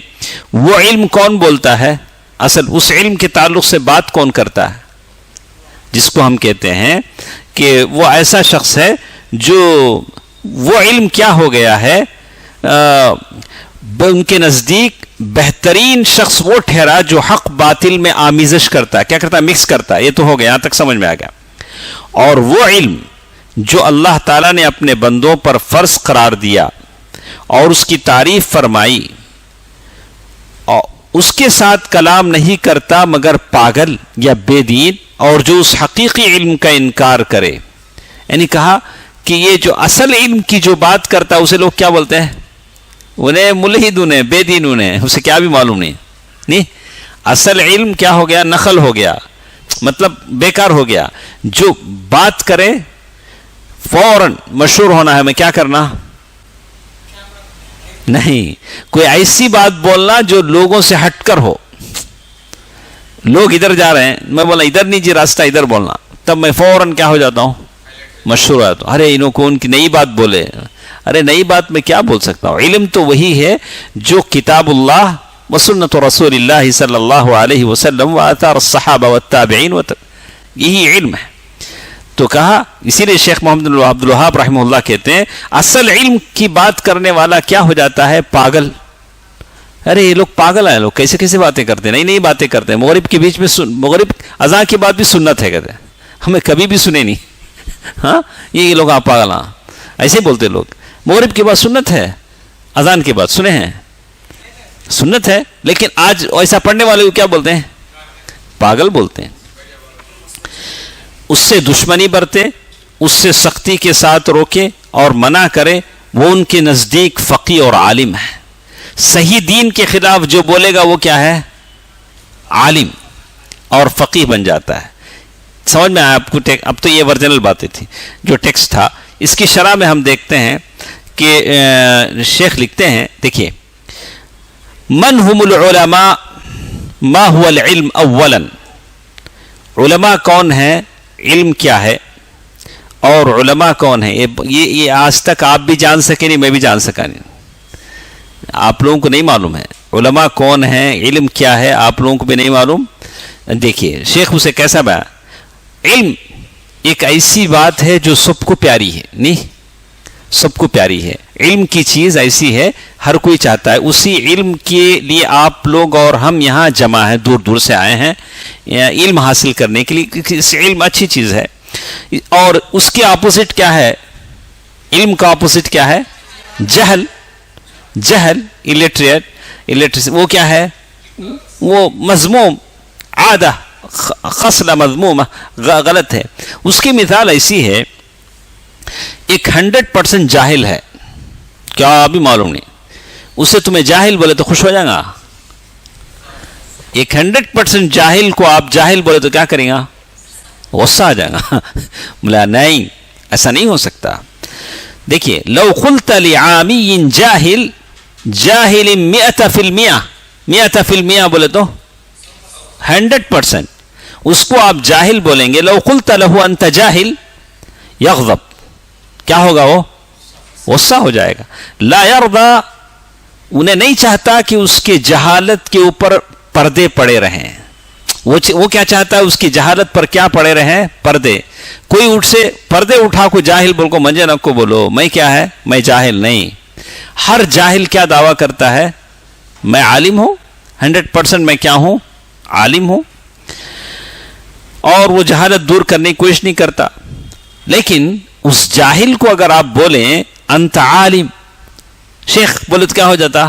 وہ علم کون بولتا ہے؟ اصل اس علم کے تعلق سے بات کون کرتا ہے؟ جس کو ہم کہتے ہیں کہ وہ ایسا شخص ہے جو وہ علم کیا ہو گیا ہے، ان کے نزدیک بہترین شخص وہ ٹھہرا جو حق باطل میں آمیزش کرتا ہے. کیا کرتا ہے؟ مکس کرتا ہے. یہ تو ہو گیا، یہاں تک سمجھ میں آ گیا. اور وہ علم جو اللہ تعالیٰ نے اپنے بندوں پر فرض قرار دیا اور اس کی تعریف فرمائی، اور اس کے ساتھ کلام نہیں کرتا مگر پاگل یا بے دین، اور جو اس حقیقی علم کا انکار کرے. یعنی کہا کہ یہ جو اصل علم کی جو بات کرتا ہے اسے لوگ کیا بولتے ہیں؟ انہیں ملحد، انہیں بے دین، انہیں اسے کیا بھی معلوم نہیں. اصل علم کیا ہو گیا؟ نخل ہو گیا، مطلب بیکار ہو گیا. جو بات کرے فوراً مشہور ہونا ہے، میں کیا کرنا نہیں، کوئی ایسی بات بولنا جو لوگوں سے ہٹ کر ہو. لوگ ادھر جا رہے ہیں، میں بولا ادھر نہیں جی راستہ، ادھر بولنا، تب میں فوراً کیا ہو جاتا ہوں؟ مشہور ہوتا ہوں. ارے انہوں کو ان کی نئی بات بولے. ارے نئی بات میں کیا بول سکتا ہوں؟ علم تو وہی ہے جو کتاب اللہ و سنت رسول اللہ صلی اللہ علیہ وسلم و آثار الصحابہ والتابعین، یہی علم ہے. تو کہا، اسی لیے شیخ محمد عبد الوہاب رحمہ اللہ کہتے ہیں اصل علم کی بات کرنے والا کیا ہو جاتا ہے؟ پاگل. ارے یہ لوگ پاگل ہیں، لوگ کیسے کیسے باتیں کرتے ہیں، نئی نئی باتیں کرتے ہیں. مغرب کے بیچ میں مغرب اذان کی بات بھی سنت ہے، کہتے ہیں ہمیں کبھی بھی سنے نہیں. ہاں یہ لوگ آپ پاگل، ہاں ایسے بولتے لوگ. مغرب کے بعد سنت ہے، اذان کے بعد سنے ہیں سنت ہے، لیکن آج ایسا پڑھنے والے کو کیا بولتے ہیں؟ پاگل بولتے ہیں. اس سے دشمنی برتے، اس سے سختی کے ساتھ روکے اور منع کرے، وہ ان کے نزدیک فقیہ اور عالم ہے. صحیح دین کے خلاف جو بولے گا وہ کیا ہے؟ عالم اور فقیہ بن جاتا ہے. سمجھ میں آیا آپ کو؟ اب تو یہ ورجنل باتیں تھی. جو ٹیکسٹ تھا اس کی شرح میں ہم دیکھتے ہیں کہ شیخ لکھتے ہیں، دیکھیے، من هم العلماء ما هو العلم اولا. علماء کون ہیں، علم کیا ہے، اور علماء کون ہیں. یہ آج تک آپ بھی جان سکے نہیں، میں بھی جان سکا نہیں، آپ لوگوں کو نہیں معلوم ہے. علماء کون ہیں، علم کیا ہے، آپ لوگوں کو بھی نہیں معلوم. دیکھیے شیخ اسے کیسا بیان، علم ایک ایسی بات ہے جو سب کو پیاری ہے، نہیں سب کو پیاری ہے. علم کی چیز ایسی ہے ہر کوئی چاہتا ہے. اسی علم کے لیے آپ لوگ اور ہم یہاں جمع ہیں، دور دور سے آئے ہیں علم حاصل کرنے کے لیے. علم اچھی چیز ہے. اور اس کے اپوزٹ کیا ہے؟ علم کا اپوزٹ کیا ہے؟ جہل. جہل، illiteracy، وہ کیا ہے؟ وہ مذموم، عادہ، خصلہ مذمومہ، غلط ہے. اس کی مثال ایسی ہے، ایک 100% جاہل ہے، کیا بھی معلوم نہیں، اسے تمہیں جاہل بولے تو خوش ہو جائے گا؟ ایک 100% جاہل کو آپ جاہل بولے تو کیا کریں گا؟ غصہ آ جائے گا. بولا نہیں، ایسا نہیں ہو سکتا. دیکھیے لو قلت لعامی جاہل جاہل 100% بولے تو 100%، اس کو آپ جاہل بولیں گے. لو قلت له انت جاہل یغضب، کیا ہوگا؟ وہ غصہ ہو جائے گا. لا یرضا، انہیں نہیں چاہتا کہ اس کے جہالت کے اوپر پردے پڑے رہیں. وہ کیا چاہتا ہے؟ اس کی جہالت پر کیا پڑے رہیں؟ پردے. کوئی اٹھ سے پردے اٹھا کو جاہل بول کو منجے نہ کو بولو میں کیا ہے؟ میں جاہل نہیں. ہر جاہل کیا دعویٰ کرتا ہے؟ میں عالم ہوں، 100% میں کیا ہوں؟ عالم ہوں. اور وہ جہالت دور کرنے کی کوشش نہیں کرتا. لیکن اس جاہل کو اگر آپ بولیں انت عالم شیخ بولے تو کیا ہو جاتا؟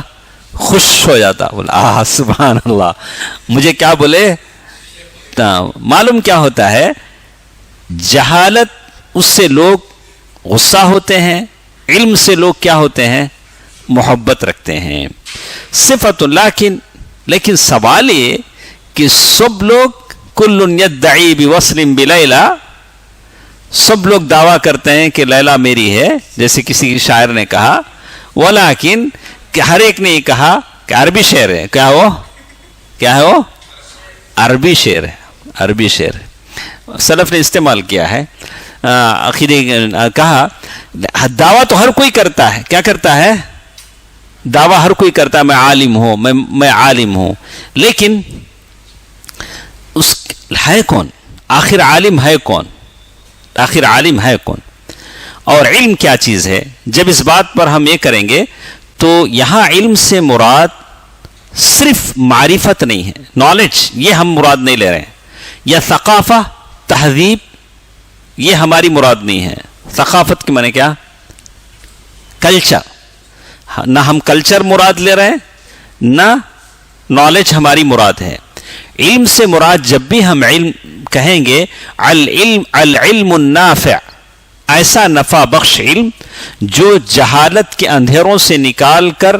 خوش ہو جاتا. بولا سبحان اللہ، مجھے کیا بولے؟ معلوم کیا ہوتا ہے؟ جہالت اس سے لوگ غصہ ہوتے ہیں، علم سے لوگ کیا ہوتے ہیں؟ محبت رکھتے ہیں. صفت لیکن سوال یہ کہ سب لوگ کل یدعی بوصل بلیلا، سب لوگ دعویٰ کرتے ہیں کہ لیلا میری ہے، جیسے کسی شاعر نے کہا. ولیکن کہ ہر ایک نے یہ کہا کہ عربی شعر ہے. کیا ہے وہ؟ عربی شعر ہے. عربی شعر سلف نے استعمال کیا ہے. عقیدے کہا دعویٰ تو ہر کوئی کرتا ہے. کیا کرتا ہے؟ دعویٰ ہر کوئی کرتا ہے میں عالم ہوں، میں عالم ہوں. لیکن اس ہے کون؟ آخر عالم ہے کون؟ آخر عالم ہے کون؟ اور علم کیا چیز ہے؟ جب اس بات پر ہم یہ کریں گے تو یہاں علم سے مراد صرف معرفت نہیں ہے، نالج، یہ ہم مراد نہیں لے رہے ہیں. یا ثقافہ، تہذیب، یہ ہماری مراد نہیں ہے. ثقافت کے معنی کیا؟ کلچر. نہ ہم کلچر مراد لے رہے ہیں، نہ نالج ہماری مراد ہے. علم سے مراد جب بھی ہم علم کہیں گے العلم النافع، ایسا نفع بخش علم جو جہالت کے اندھیروں سے نکال کر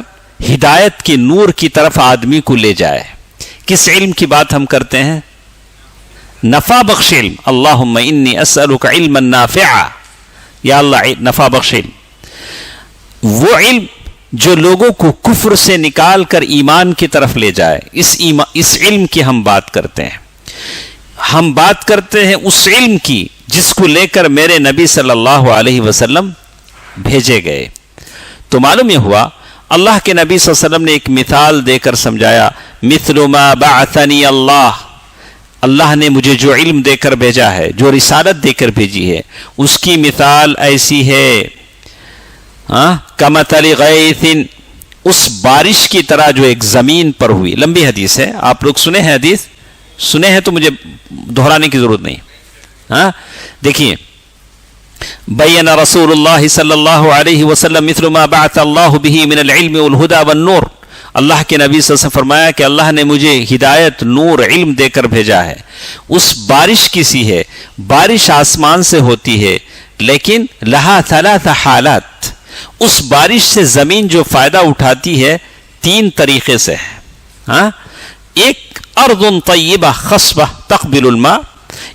ہدایت کے نور کی طرف آدمی کو لے جائے. کس علم کی بات ہم کرتے ہیں؟ نفع بخش علم. اللہم انی اسألک علما نافعا، یا اللہ نفع بخش علم. وہ علم جو لوگوں کو کفر سے نکال کر ایمان کی طرف لے جائے، اس علم کی ہم بات کرتے ہیں. ہم بات کرتے ہیں اس علم کی جس کو لے کر میرے نبی صلی اللہ علیہ وسلم بھیجے گئے. تو معلوم یہ ہوا اللہ کے نبی صلی اللہ علیہ وسلم نے ایک مثال دے کر سمجھایا. مثل ما بعثنی اللہ نے مجھے جو علم دے کر بھیجا ہے، جو رسالت دے کر بھیجی ہے، اس کی مثال ایسی ہے کمثل غیث، اس بارش کی طرح جو ایک زمین پر ہوئی. لمبی حدیث ہے، آپ لوگ سنے ہیں حدیث؟ سنے ہیں تو مجھے دہرانے کی ضرورت نہیں. دیکھیے بین رسول اللہ صلی اللہ علیہ وسلم مثل ما بعث اللہ به من العلم والہدى والنور. اللہ کے نبی صلی اللہ علیہ وسلم فرمایا کہ اللہ نے مجھے ہدایت، نور، علم دے کر بھیجا ہے. اس بارش کسی ہے، بارش آسمان سے ہوتی ہے، لیکن لہا ثلاث حالات. اس بارش سے زمین جو فائدہ اٹھاتی ہے 3 طریقے سے ہے. ایک ارض طیبہ خصبہ تقبل الماء،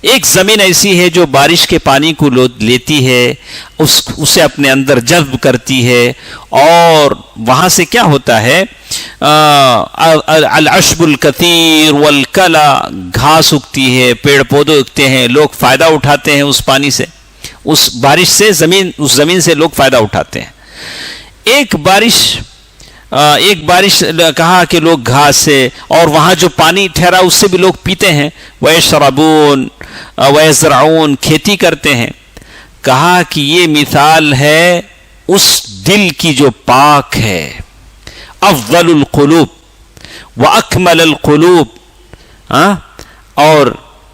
ایک زمین ایسی ہے جو بارش کے پانی کو لیتی ہے، اسے اپنے اندر جذب کرتی ہے، اور وہاں سے کیا ہوتا ہے؟ العشب الکثیر والکلا، گھاس اگتی ہے، پیڑ پودے اگتے ہیں، لوگ فائدہ اٹھاتے ہیں اس پانی سے، اس بارش سے اس زمین سے لوگ فائدہ اٹھاتے ہیں. ایک بارش کہا کہ لوگ گھاس سے اور وہاں جو پانی ٹھہرا اس سے بھی لوگ پیتے ہیں. وَيَشْرَبُونَ وَيَزْرَعُونَ، کھیتی کرتے ہیں. کہا کہ یہ مثال ہے اس دل کی جو پاک ہے. افضل القلوب واکمل القلوب، اور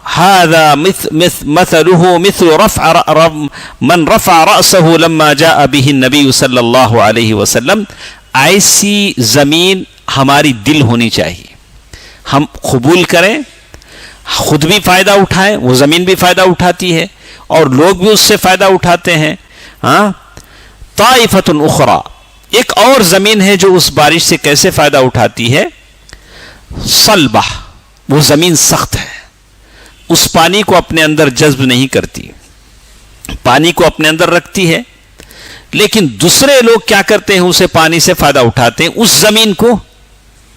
هذا مثله مثل من رفع رأسه لما جاء به النبی صلی اللہ علیہ وسلم. ایسی زمین ہماری دل ہونی چاہیے. ہم قبول کریں، خود بھی فائدہ اٹھائیں، وہ زمین بھی فائدہ اٹھاتی ہے اور لوگ بھی اس سے فائدہ اٹھاتے ہیں. طائفۃ اخرى، ایک اور زمین ہے جو اس بارش سے کیسے فائدہ اٹھاتی ہے؟ صلبہ، وہ زمین سخت ہے، اس پانی کو اپنے اندر جذب نہیں کرتی، پانی کو اپنے اندر رکھتی ہے لیکن دوسرے لوگ کیا کرتے ہیں؟ اسے پانی سے فائدہ اٹھاتے ہیں، اس زمین کو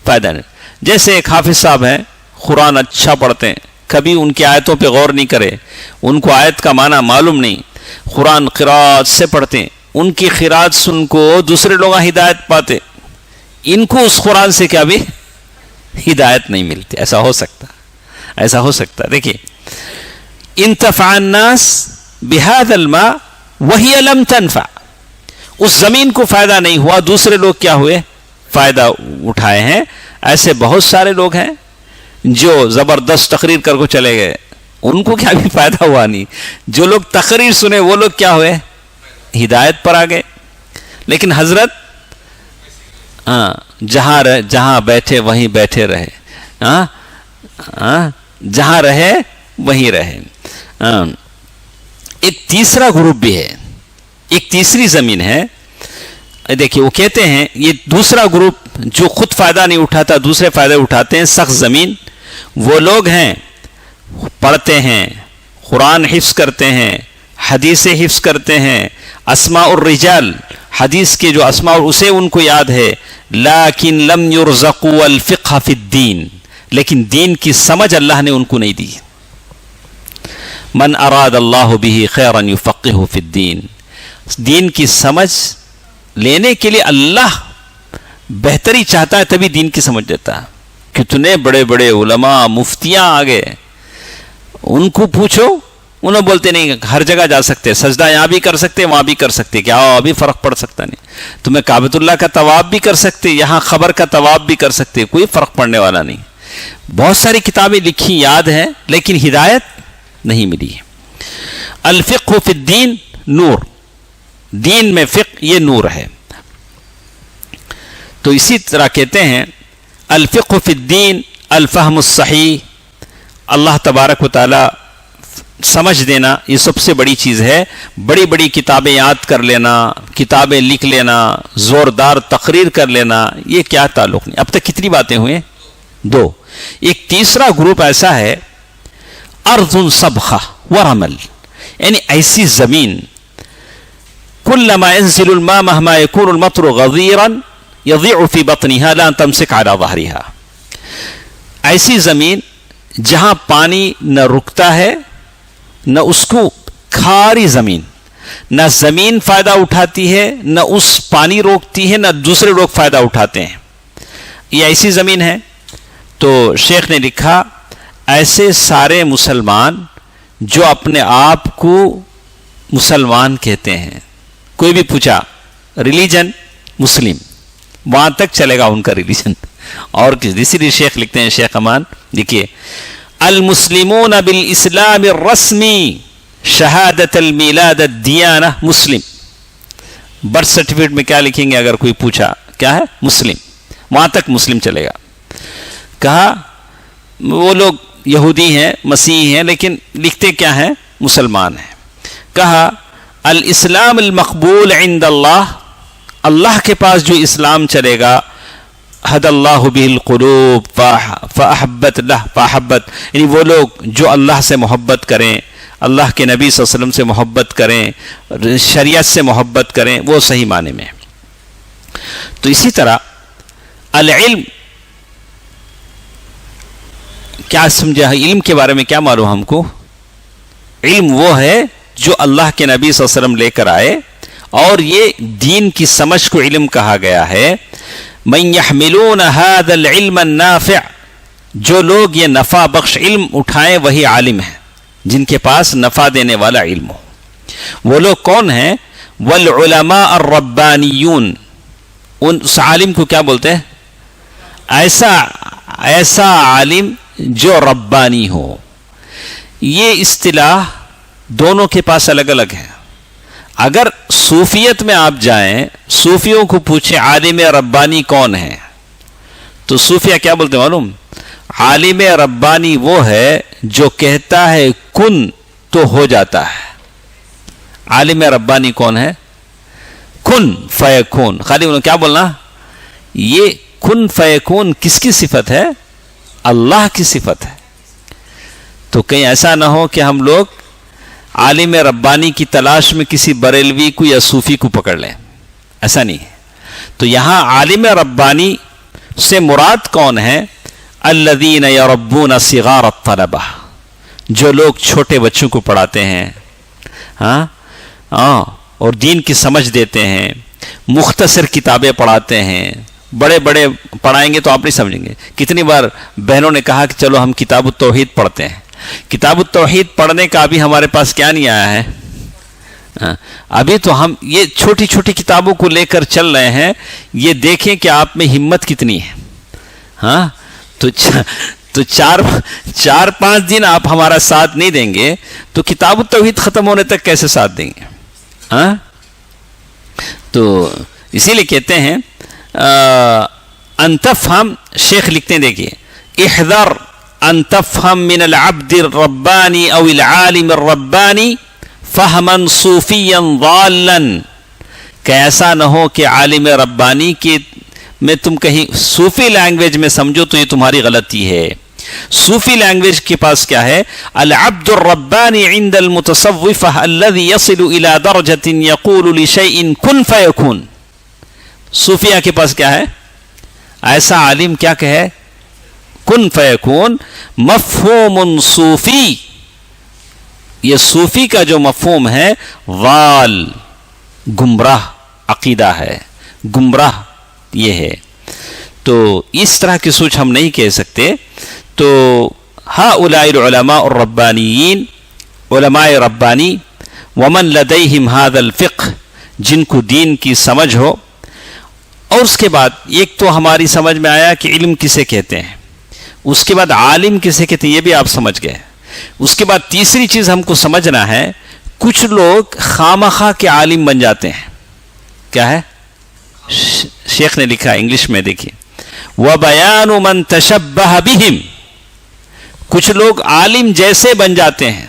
فائدہ نہیں. جیسے ایک حافظ صاحب ہیں، قرآن اچھا پڑھتے ہیں، کبھی ان کی آیتوں پہ غور نہیں کرے، ان کو آیت کا معنی معلوم نہیں، قرآن قرات سے پڑھتے ہیں، ان کی قرات سن کو دوسرے لوگ ہدایت پاتے، ان کو اس قرآن سے کیا بھی ہدایت نہیں ملتی. ایسا ہو سکتا. دیکھیے، انتفع الناس بهذا الماء وهي لم تنفع، اس زمین کو فائدہ نہیں ہوا، دوسرے لوگ کیا ہوئے؟ فائدہ اٹھائے ہیں. ایسے بہت سارے لوگ ہیں جو زبردست تقریر کر کو چلے گئے، ان کو کیا بھی فائدہ ہوا نہیں. جو لوگ تقریر سنے وہ لوگ کیا ہوئے؟ ہدایت پر آ گئے. لیکن حضرت جہاں بیٹھے وہیں بیٹھے رہے، جہاں رہے وہیں رہے. ایک تیسرا گروپ بھی ہے، ایک تیسری زمین ہے. دیکھیے، وہ کہتے ہیں یہ دوسرا گروپ جو خود فائدہ نہیں اٹھاتا، دوسرے فائدے اٹھاتے ہیں. سخت زمین وہ لوگ ہیں، پڑھتے ہیں، قرآن حفظ کرتے ہیں، حدیثیں حفظ کرتے ہیں، اسماء الرجال، حدیث کے جو اسماء اسے ان کو یاد ہے، لیکن لم یرزقوا الفقہ فی الدین، لیکن دین کی سمجھ اللہ نے ان کو نہیں دی. من اراد اللہ بہ خیرا یفقہہ فی الدین، دین کی سمجھ لینے کے لیے اللہ بہتری چاہتا ہے، تبھی دین کی سمجھ دیتا ہے. کتنے بڑے بڑے علماء مفتیاں آگے، ان کو پوچھو، انہوں بولتے نہیں ہر جگہ جا سکتے، سجدہ یہاں بھی کر سکتے وہاں بھی کر سکتے، کیا ابھی فرق پڑ سکتا نہیں. تمہیں کعبۃ اللہ کا طواف بھی کر سکتے، یہاں قبر کا طواف بھی کر سکتے، کوئی فرق پڑنے والا نہیں. بہت ساری کتابیں لکھی یاد ہیں، لیکن ہدایت نہیں ملی. الفقہ فی الدین نور، دین میں فقہ یہ نور ہے. تو اسی طرح کہتے ہیں الفقہ فی الدین الفہم الصحیح، اللہ تبارک و تعالی سمجھ دینا یہ سب سے بڑی چیز ہے. بڑی بڑی کتابیں یاد کر لینا، کتابیں لکھ لینا، زوردار تقریر کر لینا، یہ کیا تعلق نہیں. اب تک کتنی باتیں ہوئیں؟ 2. ایک تیسرا گروپ ایسا ہے، ارض صبخہ ورمل، یعنی ایسی زمین كلما ينزل الماء مهما يكون المطر غزيرا يضيع في بطنها لا تمسك على ظهرها. ایسی زمین جہاں پانی نہ رکتا ہے، نہ اس کو کھاری زمین، نہ زمین فائدہ اٹھاتی ہے، نہ اس پانی روکتی ہے، نہ دوسرے لوگ فائدہ اٹھاتے ہیں. یہ ایسی زمین ہے. تو شیخ نے لکھا ایسے سارے مسلمان جو اپنے آپ کو مسلمان کہتے ہیں، کوئی بھی پوچھا ریلیجن مسلم، وہاں تک چلے گا ان کا ریلیجن. اور اسی لیے شیخ لکھتے ہیں، شیخ امان دیکھیے، المسلمون بالاسلام الرسمی شہادت المیلاد الدیانہ مسلم. برتھ سرٹیفکیٹ میں کیا لکھیں گے اگر کوئی پوچھا کیا ہے؟ مسلم، وہاں تک مسلم چلے گا. کہا وہ لوگ یہودی ہیں، مسیحی ہیں، لیکن لکھتے کیا ہیں؟ مسلمان ہیں. کہا الاسلام المقبول عند اللہ، اللہ کے پاس جو اسلام چلے گا، حد اللہ بہ القلوب فاحبت لہ فاحبت، یعنی وہ لوگ جو اللہ سے محبت کریں، اللہ کے نبی صلی اللہ علیہ وسلم سے محبت کریں، شریعت سے محبت کریں، وہ صحیح معنی میں. تو اسی طرح العلم، کیا سمجھا؟ علم کے بارے میں کیا معلوم ہم کو؟ علم وہ ہے جو اللہ کے نبی صلی اللہ علیہ وسلم لے کر آئے، اور یہ دین کی سمجھ کو علم کہا گیا ہے. من يحملون هذا العلم النافع، جو لوگ یہ نفع بخش علم اٹھائیں وہی عالم ہیں، جن کے پاس نفع دینے والا علم ہو. وہ لوگ کون ہیں؟ والعلماء الربانیون، اس عالم کو کیا بولتے ہیں؟ ایسا عالم جو ربانی ہو. یہ اصطلاح دونوں کے پاس الگ الگ ہے. اگر صوفیت میں آپ جائیں، صوفیوں کو پوچھیں عالم ربانی کون ہے، تو صوفیہ کیا بولتے ہیں معلوم؟ عالم ربانی وہ ہے جو کہتا ہے کن تو ہو جاتا ہے. عالم ربانی کون ہے؟ کن فیکون. خالی انہوں کیا بولنا؟ یہ کن فیکون کس کی صفت ہے؟ اللہ کی صفت ہے. تو کہیں ایسا نہ ہو کہ ہم لوگ عالم ربانی کی تلاش میں کسی بریلوی کو یا صوفی کو پکڑ لیں، ایسا نہیں ہے۔ تو یہاں عالم ربانی سے مراد کون ہے؟ الذین یربون صغار الطلبہ، جو لوگ چھوٹے بچوں کو پڑھاتے ہیں، اور دین کی سمجھ دیتے ہیں، مختصر کتابیں پڑھاتے ہیں۔ بڑے بڑے پڑھائیں گے تو آپ نہیں سمجھیں گے۔ کتنی بار بہنوں نے کہا کہ چلو ہم کتاب التوحید پڑھتے ہیں۔ کتاب التوحید پڑھنے کا ابھی ہمارے پاس کیا نہیں آیا ہے، ابھی تو ہم یہ چھوٹی چھوٹی کتابوں کو لے کر چل رہے ہیں۔ یہ دیکھیں کہ آپ میں ہمت کتنی ہے۔ تو چار پانچ دن آپ ہمارا ساتھ نہیں دیں گے تو کتاب التوحید ختم ہونے تک کیسے ساتھ دیں گے؟ تو اسی لیے کہتے ہیں ان تفہم، شیخ لکھتے ہیں، دیکھیے، احذر ان تفہم من العبد الربانی او العالم الربانی فہما صوفیا ضالا، کہ ایسا نہ ہو کہ عالم ربانی کی میں تم کہیں صوفی لینگویج میں سمجھو تو یہ تمہاری غلطی ہے۔ صوفی لینگویج کے پاس کیا ہے؟ العبد الربانی عند المتصوف الذي يصل الى درجة يقول لشيء كن فيكون۔ صوفیہ کے پاس کیا ہے؟ ایسا عالم کیا کہے؟ کن فیکون۔ مفہوم صوفی، یہ صوفی کا جو مفہوم ہے ضال، گمراہ عقیدہ ہے، گمراہ یہ ہے۔ تو اس طرح کی سوچ ہم نہیں کہہ سکتے۔ تو ہؤلاء العلماء الربانیین، علماء ربانی، ومن لدیہم ھذا الفقہ، جن کو دین کی سمجھ ہو۔ اور اس کے بعد ایک تو ہماری سمجھ میں آیا کہ علم کسے کہتے ہیں، اس کے بعد عالم کسے کہتے ہیں، یہ بھی آپ سمجھ گئے۔ اس کے بعد تیسری چیز ہم کو سمجھنا ہے، کچھ لوگ خامخواہ کے عالم بن جاتے ہیں۔ کیا ہے؟ شیخ نے لکھا انگلش میں، دیکھیے، وَبَيَانُ مَن تَشَبَّهَ بِهِمْ، کچھ لوگ عالم جیسے بن جاتے ہیں۔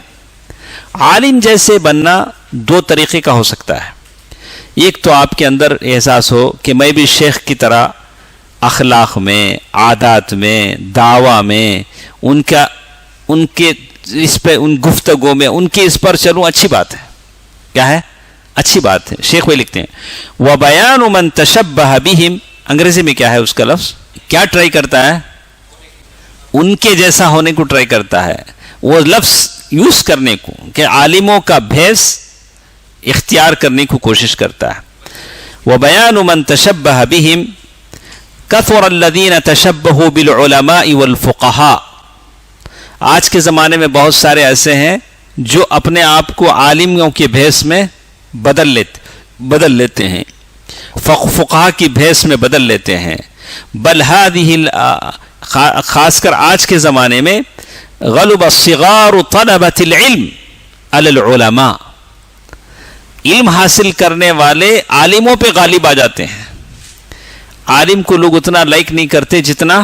عالم جیسے بننا دو طریقے کا ہو سکتا ہے۔ ایک تو آپ کے اندر احساس ہو کہ میں بھی شیخ کی طرح اخلاق میں، عادات میں، دعویٰ میں، ان کے اس پہ، ان گفتگو میں ان کے اس پر چلوں، اچھی بات ہے۔ کیا ہے؟ اچھی بات ہے۔ شیخ وہ لکھتے ہیں وَبَيَانُ مَن تَشَبَّهَ بِهِمْ، انگریزی میں کیا ہے اس کا لفظ؟ کیا ٹرائی کرتا ہے؟ ان کے جیسا ہونے کو ٹرائی کرتا ہے، وہ لفظ یوز کرنے کو، کہ عالموں کا بھیس اختیار کرنے کو کوشش کرتا ہے۔ وَبَيَانُ مَن تَشَبَّهَ بِهِمْ كَثُرَ الَّذِينَ تَشَبَّهُوا بِالْعُلَمَاءِ وَالْفُقَهَاءِ، آج کے زمانے میں بہت سارے ایسے ہیں جو اپنے آپ کو عالموں کے بھیس میں بدل لیتے ہیں، فقہا کی بھیس میں بدل لیتے ہیں۔ بل هذه، خاص کر آج کے زمانے میں، غلب الصغار طلبة العلم على العلماء، علم حاصل کرنے والے عالموں پہ غالب آ جاتے ہیں۔ عالم کو لوگ اتنا لائک نہیں کرتے جتنا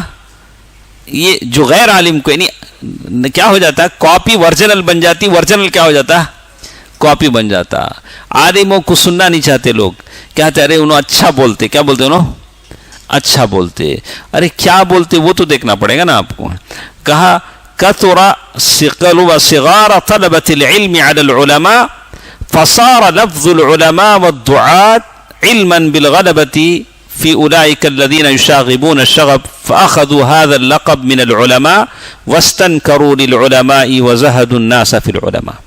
یہ جو غیر عالم کو، یعنی کیا ہو جاتا ہے، کاپی ورجنل بن جاتی، ورجنل کیا ہو جاتا، کاپی بن جاتا۔ عالموں کو سننا نہیں چاہتے لوگ، کہتے ارے انہوں اچھا بولتے، کیا بولتے انہوں؟ اچھا بولتے۔ ارے کیا بولتے وہ تو دیکھنا پڑے گا نا آپ کو۔ کہا کثر صغار طلبة العلم على العلماء فصار لفظ العلماء والدعاة علما بالغلبة في أولئك الذين يشاغبون الشغب فأخذوا هذا اللقب من العلماء واستنكروا للعلماء وزهدوا الناس في العلماء۔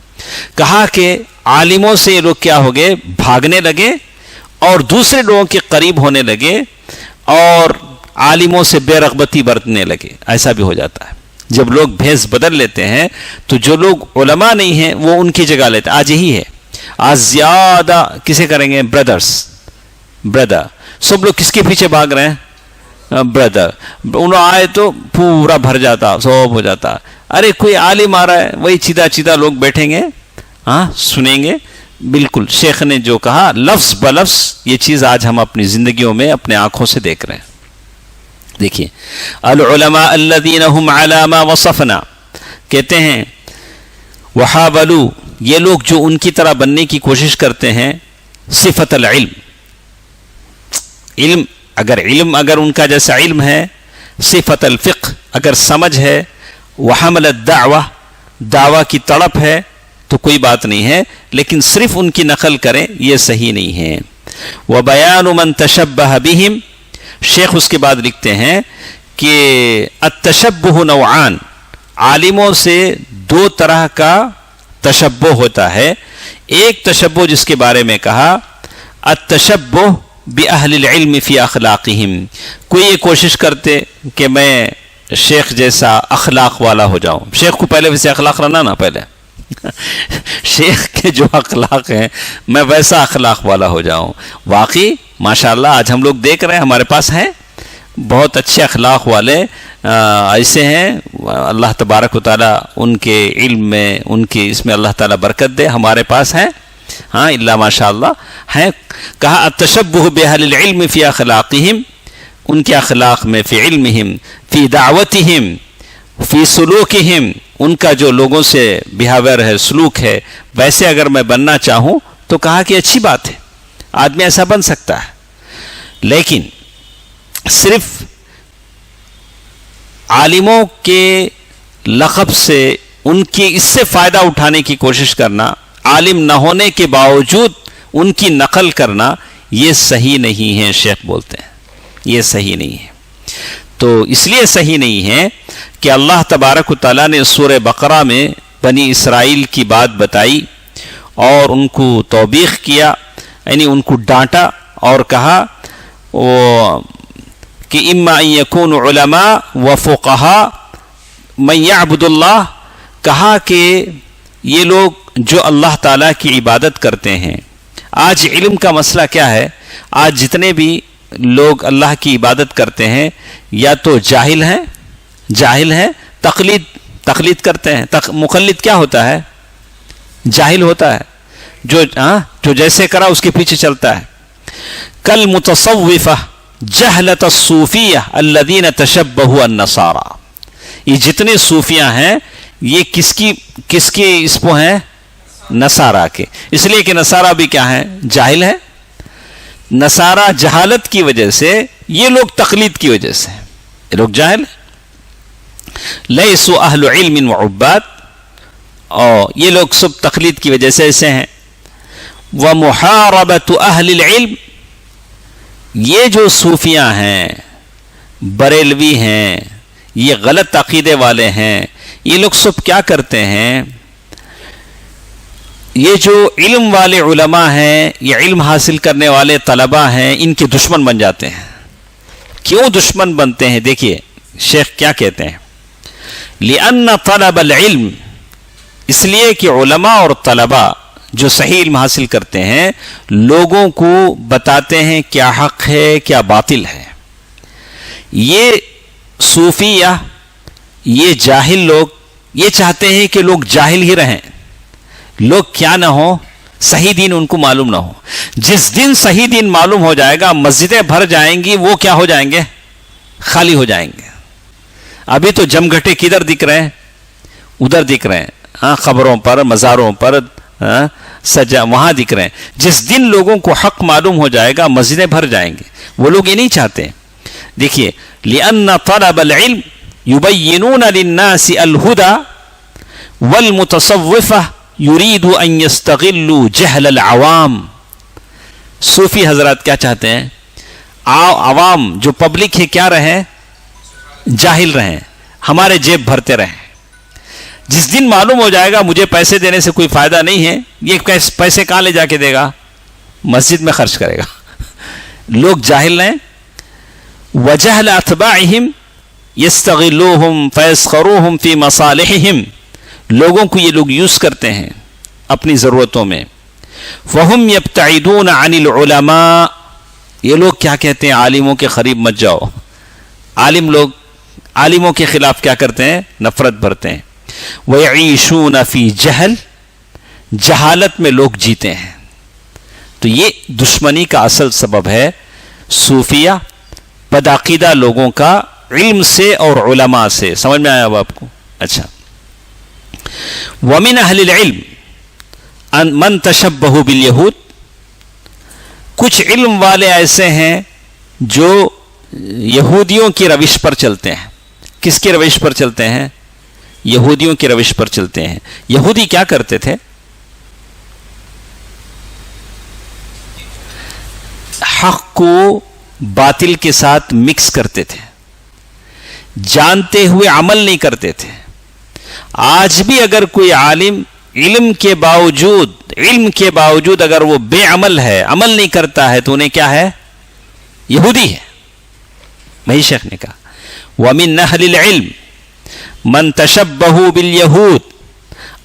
کہا کہ عالموں سے یہ لوگ کیا ہو گئے، بھاگنے لگے اور دوسرے لوگوں کے قریب ہونے لگے اور عالموں سے بے رغبتی برتنے لگے۔ ایسا بھی ہو جاتا ہے جب لوگ بھیس بدل لیتے ہیں، تو جو لوگ علماء نہیں ہیں وہ ان کی جگہ لیتے۔ آج یہی ہے، آج زیادہ کسے کریں گے؟ بردر، سب لوگ کس کے پیچھے بھاگ رہے ہیں؟ بردر۔ انہوں آئے تو پورا بھر جاتا، سب ہو جاتا۔ ارے کوئی عالم آ رہا ہے، وہی چیدہ لوگ بیٹھیں گے، سنیں گے۔ بالکل شیخ نے جو کہا لفظ بلفظ، یہ چیز آج ہم اپنی زندگیوں میں اپنے آنکھوں سے دیکھ رہے ہیں۔ دیکھیے، العلماء الذین هم علی ما وصفنا، کہتے ہیں وحاولوا، یہ لوگ جو ان کی طرح بننے کی کوشش کرتے ہیں، صفت العلم، علم اگر ان کا جیسا علم ہے، صفت الفقہ اگر سمجھ ہے، وحمل الدعوہ، دعویٰ کی تڑپ ہے، تو کوئی بات نہیں ہے، لیکن صرف ان کی نقل کریں یہ صحیح نہیں ہے۔ وَبَيَانُ مَن تَشَبَّهَ بِهِمْ، شیخ اس کے بعد لکھتے ہیں کہ التشبہ نوعان، عالموں سے دو طرح کا تشبہ ہوتا ہے۔ ایک تشبہ جس کے بارے میں کہا التشبہ بأہل العلم فی اخلاقہم، کوئی یہ کوشش کرتے کہ میں شیخ جیسا اخلاق والا ہو جاؤں، شیخ کو پہلے ویسے اخلاق رہنا نا، پہلے شیخ کے جو اخلاق ہیں میں ویسا اخلاق والا ہو جاؤں۔ واقعی ماشاءاللہ آج ہم لوگ دیکھ رہے ہیں ہمارے پاس ہیں بہت اچھے اخلاق والے ایسے ہیں، اللہ تبارک و تعالیٰ ان کے علم میں، ان کی اس میں اللہ تعالیٰ برکت دے، ہمارے پاس ہیں، ہاں اللہ ماشاءاللہ ہیں۔ کہا التشبہ بأہل العلم فی اخلاقہم، ان کے اخلاق میں، فی علمہم، فی دعوتہم، فی سلوکہم، ان کا جو لوگوں سے بیہیویئر ہے، سلوک ہے، ویسے اگر میں بننا چاہوں تو کہا کہ اچھی بات ہے، آدمی ایسا بن سکتا ہے، لیکن صرف عالموں کے لقب سے ان کی اس سے فائدہ اٹھانے کی کوشش کرنا، عالم نہ ہونے کے باوجود ان کی نقل کرنا، یہ صحیح نہیں ہے، شیخ بولتے ہیں یہ صحیح نہیں ہے۔ تو اس لیے صحیح نہیں ہے کہ اللہ تبارک و تعالیٰ نے سورہ بقرہ میں بنی اسرائیل کی بات بتائی اور ان کو توبیخ کیا، یعنی ان کو ڈانٹا اور کہا کہ اما ان یکون علماء و فقہاء من یعبد اللہ، کہا کہ یہ لوگ جو اللہ تعالیٰ کی عبادت کرتے ہیں، آج علم کا مسئلہ کیا ہے، آج جتنے بھی لوگ اللہ کی عبادت کرتے ہیں یا تو جاہل ہیں، تقلید کرتے ہیں۔ مقلد کیا ہوتا ہے؟ جاہل ہوتا ہے، جو جیسے کرا اس کے پیچھے چلتا ہے۔ کل متصوفہ جہلت الصوفیہ الذین تشبہوا النصارى، یہ جتنے صوفیاں ہیں یہ کس کی اس کو ہیں؟ نصارہ کے، اس لیے کہ نصارہ بھی کیا ہیں؟ جاہل ہیں۔ نصارہ جہالت کی وجہ سے، یہ لوگ تقلید کی وجہ سے، یہ لوگ جاہل ہیں۔ لیسوا اہل علم وعباد، اور یہ لوگ سب تقلید کی وجہ سے ایسے ہیں۔ ومحاربۃ اہل العلم، یہ جو صوفیاں ہیں، بریلوی ہیں، یہ غلط عقیدے والے ہیں، یہ لوگ سب کیا کرتے ہیں؟ یہ جو علم والے علماء ہیں، یہ علم حاصل کرنے والے طلباء ہیں، ان کے دشمن بن جاتے ہیں۔ کیوں دشمن بنتے ہیں؟ دیکھیے شیخ کیا کہتے ہیں، لِأَنَّ طَلَبَ الْعِلْمِ، اس لیے کہ علماء اور طلباء جو صحیح علم حاصل کرتے ہیں لوگوں کو بتاتے ہیں کیا حق ہے کیا باطل ہے۔ یہ صوفیہ، یہ جاہل لوگ یہ چاہتے ہیں کہ لوگ جاہل ہی رہیں، لوگ کیا نہ ہو، صحیح دین ان کو معلوم نہ ہو۔ جس دن صحیح دین معلوم ہو جائے گا، مسجدیں بھر جائیں گی، وہ کیا ہو جائیں گے؟ خالی ہو جائیں گے۔ ابھی تو جمگھٹے کدھر دکھ رہے ہیں؟ ادھر دکھ رہے ہیں، ہاں، خبروں پر، مزاروں پر، سجا وہاں دکھ رہے ہیں۔ جس دن لوگوں کو حق معلوم ہو جائے گا، مسجدیں بھر جائیں گے۔ وہ لوگ یہ نہیں چاہتے۔ دیکھیے لِأَنَّ طَلَبَ الْعِلْمِ يُبَيِّنُونَ لِلنَّاسِ الْهُدَى وَالْمُتَصَوِّفَةُ يُرِيدُ أَن يَسْتَغِلُّوا جَهْلَ الْعَوَامِ، صوفی حضرات کیا چاہتے ہیں؟ عوام جو پبلک ہے کیا رہیں؟ جاہل رہیں، ہمارے جیب بھرتے رہیں۔ جس دن معلوم ہو جائے گا مجھے پیسے دینے سے کوئی فائدہ نہیں ہے، یہ پیسے کہاں لے جا کے دے گا؟ مسجد میں خرچ کرے گا۔ لوگ جاہل ہیں۔ وَجَهْلَ أَتْبَاعِهِمْ يَسْتَغِلُّوهُمْ فَيَسْخَرُوهُمْ فِي مَصَالِحِهِمْ، لوگوں کو یہ لوگ یوز کرتے ہیں اپنی ضرورتوں میں۔ وَهُمْ يَبْتَعِدُونَ عَنِ الْعُلَمَاءِ، یہ لوگ کیا کہتے ہیں؟ عالموں کے قریب مت جاؤ۔ لوگ عالموں کے خلاف کیا کرتے ہیں؟ نفرت بھرتے ہیں۔ وَيَعِيشُونَ فِي جَهْلٍ، جہالت میں لوگ جیتے ہیں۔ تو یہ دشمنی کا اصل سبب ہے صوفیہ، بدعقیدہ لوگوں کا علم سے اور علماء سے۔ سمجھ میں آیا اب آپ کو؟ اچھا۔ وَمِنْ أَهْلِ الْعِلْمِ مَنْ تَشَبَّهُ بِالْيَهُودِ، کچھ علم والے ایسے ہیں جو یہودیوں کی روش پر چلتے ہیں۔ کس کی روش پر چلتے ہیں؟ یہودیوں کی روش پر چلتے ہیں۔ یہودی کیا کرتے تھے؟ حق کو باطل کے ساتھ مکس کرتے تھے، جانتے ہوئے عمل نہیں کرتے تھے۔ آج بھی اگر کوئی عالم علم کے باوجود اگر وہ بے عمل ہے، عمل نہیں کرتا ہے، تو انہیں کیا ہے؟ یہودی ہے۔ وہی شیخ نے کہا وَمِنْ أَهْلِ الْعِلْمِ مَنْ تَشَبَّهُ بِالْيَهُودِ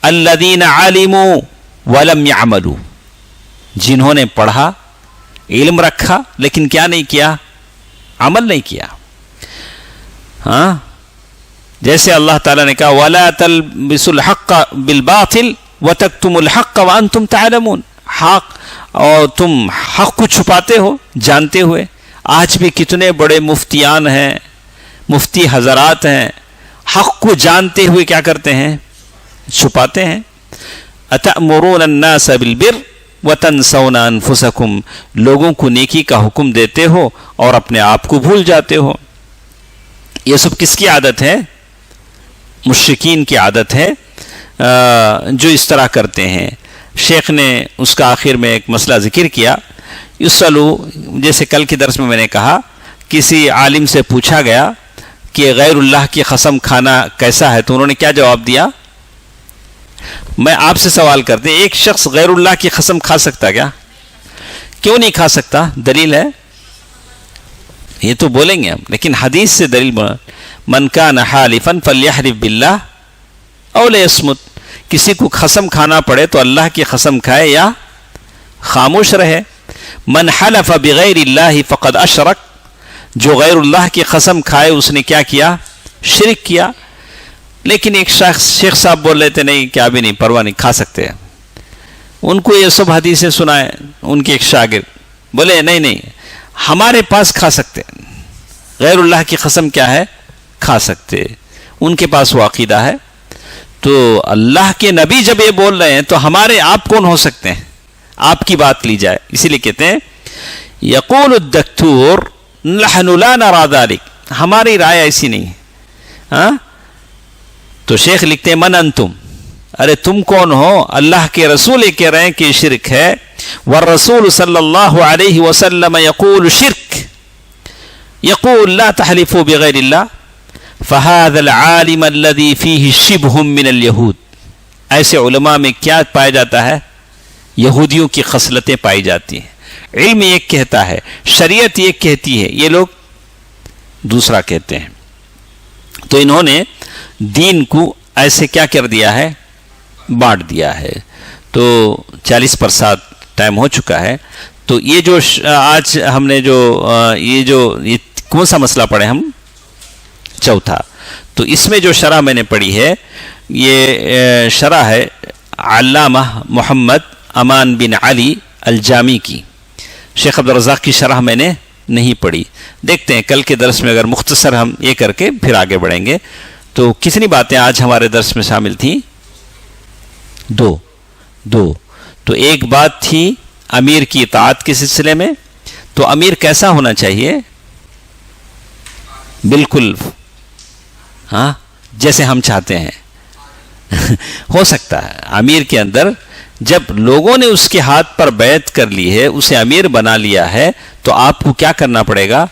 الَّذِينَ عَلِمُوا وَلَمْ يَعْمَلُوا، جنہوں نے پڑھا، علم رکھا، لیکن کیا نہیں کیا؟ عمل نہیں کیا۔ ہاں، جیسے اللہ تعالیٰ نے کہا وَلَا تَلْبِسُوا الْحَقَّ بِالْبَاطِلِ وَتَكْتُمُوا الْحَقَّ وَأَنْتُمْ تَعْلَمُونَ، حق اور تم حق کو چھپاتے ہو جانتے ہوئے۔ آج بھی کتنے بڑے مفتیان ہیں، مفتی حضرات ہیں، حق کو جانتے ہوئے کیا کرتے ہیں؟ چھپاتے ہیں۔ أَتَأْمُرُونَ النَّاسَ بِالْبِرِّ وَتَنْسَوْنَ أَنفُسَكُمْ، لوگوں کو نیکی کا حکم دیتے ہو اور اپنے آپ کو بھول جاتے ہو۔ یہ سب کس کی عادت ہے؟ مشرکین کی عادت ہے، جو اس طرح کرتے ہیں۔ شیخ نے اس کا آخر میں ایک مسئلہ ذکر کیا، یسلو، جیسے کل کے درس میں نے کہا، کسی عالم سے پوچھا گیا کہ غیر اللہ کی قسم کھانا کیسا ہے، تو انہوں نے کیا جواب دیا؟ میں آپ سے سوال کرتے ہیں، ایک شخص غیر اللہ کی قسم کھا سکتا کیا؟ کیوں نہیں کھا سکتا؟ دلیل ہے؟ یہ تو بولیں گے ہم، لیکن حدیث سے دلیل من کان حالفا فلیحلف باللہ او لیصمت، کسی کو قسم کھانا پڑے تو اللہ کی قسم کھائے یا خاموش رہے۔ من حلف بغیر اللہ فقد اشرک، جو غیر اللہ کی قسم کھائے اس نے کیا کیا؟ شرک کیا۔ لیکن ایک شیخ صاحب بول رہے تھے نہیں، کیا بھی نہیں، پرواہ نہیں، کھا سکتے ہیں۔ ان کو یہ سب حدیثیں سنائے، ان کے ایک شاگرد بولے نہیں ہمارے پاس کھا سکتے، غیر اللہ کی قسم کیا ہے؟ کھا سکتے، ان کے پاس وہ عقیدہ ہے۔ تو اللہ کے نبی جب یہ بول رہے ہیں تو ہمارے آپ کون ہو سکتے ہیں؟ آپ کی بات لی جائے، اسی لیے کہتے ہیں یقول الدکتور نحن لا نرى ذلك، ہماری رائے ایسی نہیں ہے۔ ہاں، تو شیخ لکھتے ہیں من انتم، ارے تم کون ہو؟ اللہ کے رسول یہ کہہ رہے ہیں کہ شرک ہے، والرسول صلی اللہ علیہ وسلم یقول شرک، یقول لا تحلفوا بغیر اللہ، فهذا العالم الذي فيه شبه من اليهود، ایسے علماء میں کیا پایا جاتا ہے؟ یہودیوں کی خصلتیں پائی جاتی ہیں۔ علم ایک کہتا ہے، شریعت ایک کہتی ہے، یہ لوگ دوسرا کہتے ہیں۔ تو انہوں نے دین کو ایسے کیا کر دیا ہے؟ بانٹ دیا ہے۔ تو 40% ٹائم ہو چکا ہے۔ تو یہ جو آج ہم نے یہ کون سا مسئلہ پڑھے ہم؟ چوتھا۔ تو اس میں جو شرح میں نے پڑھی ہے، یہ شرح ہے علامہ محمد امان بن علی الجامی کی۔ شیخ عبدالرزاق کی شرح میں نے نہیں پڑھی، دیکھتے ہیں کل کے درس میں اگر مختصر ہم یہ کر کے پھر آگے بڑھیں گے۔ تو کتنی باتیں آج ہمارے درس میں شامل تھیں؟ دو۔ تو ایک بات تھی امیر کی اطاعت کے سلسلے میں، تو امیر کیسا ہونا چاہیے؟ بالکل ہاں جیسے ہم چاہتے ہیں۔ ہو سکتا ہے امیر کے اندر جب لوگوں نے اس کے ہاتھ پر بیعت کر لی ہے، اسے امیر بنا لیا ہے، تو آپ کو کیا کرنا پڑے گا؟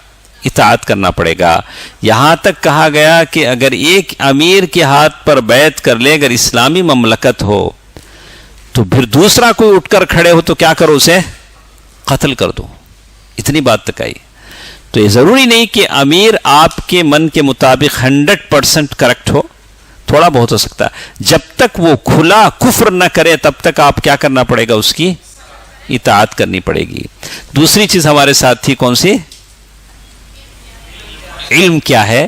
اطاعت کرنا پڑے گا۔ یہاں تک کہا گیا کہ اگر ایک امیر کے ہاتھ پر بیعت کر لے، اگر اسلامی مملکت ہو، تو پھر دوسرا کوئی اٹھ کر کھڑے ہو تو کیا کرو؟ اسے قتل کر دو۔ اتنی بات تک آئی۔ تو یہ ضروری نہیں کہ امیر آپ کے من کے مطابق 100% کریکٹ ہو، تھوڑا بہت ہو سکتا ہے۔ جب تک وہ کھلا کفر نہ کرے تب تک آپ کیا کرنا پڑے گا؟ اس کی اطاعت کرنی پڑے گی۔ دوسری چیز ہمارے ساتھ تھی کون سی؟ علم کیا ہے،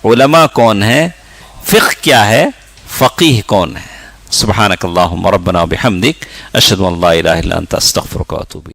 علماء کون ہے، فقہ کیا ہے، فقیہ کون ہے۔ سبحانک اللہم ربنا وبحمدک، اشہد ان لا الہ الا انت، استغفرک واتوب الیک۔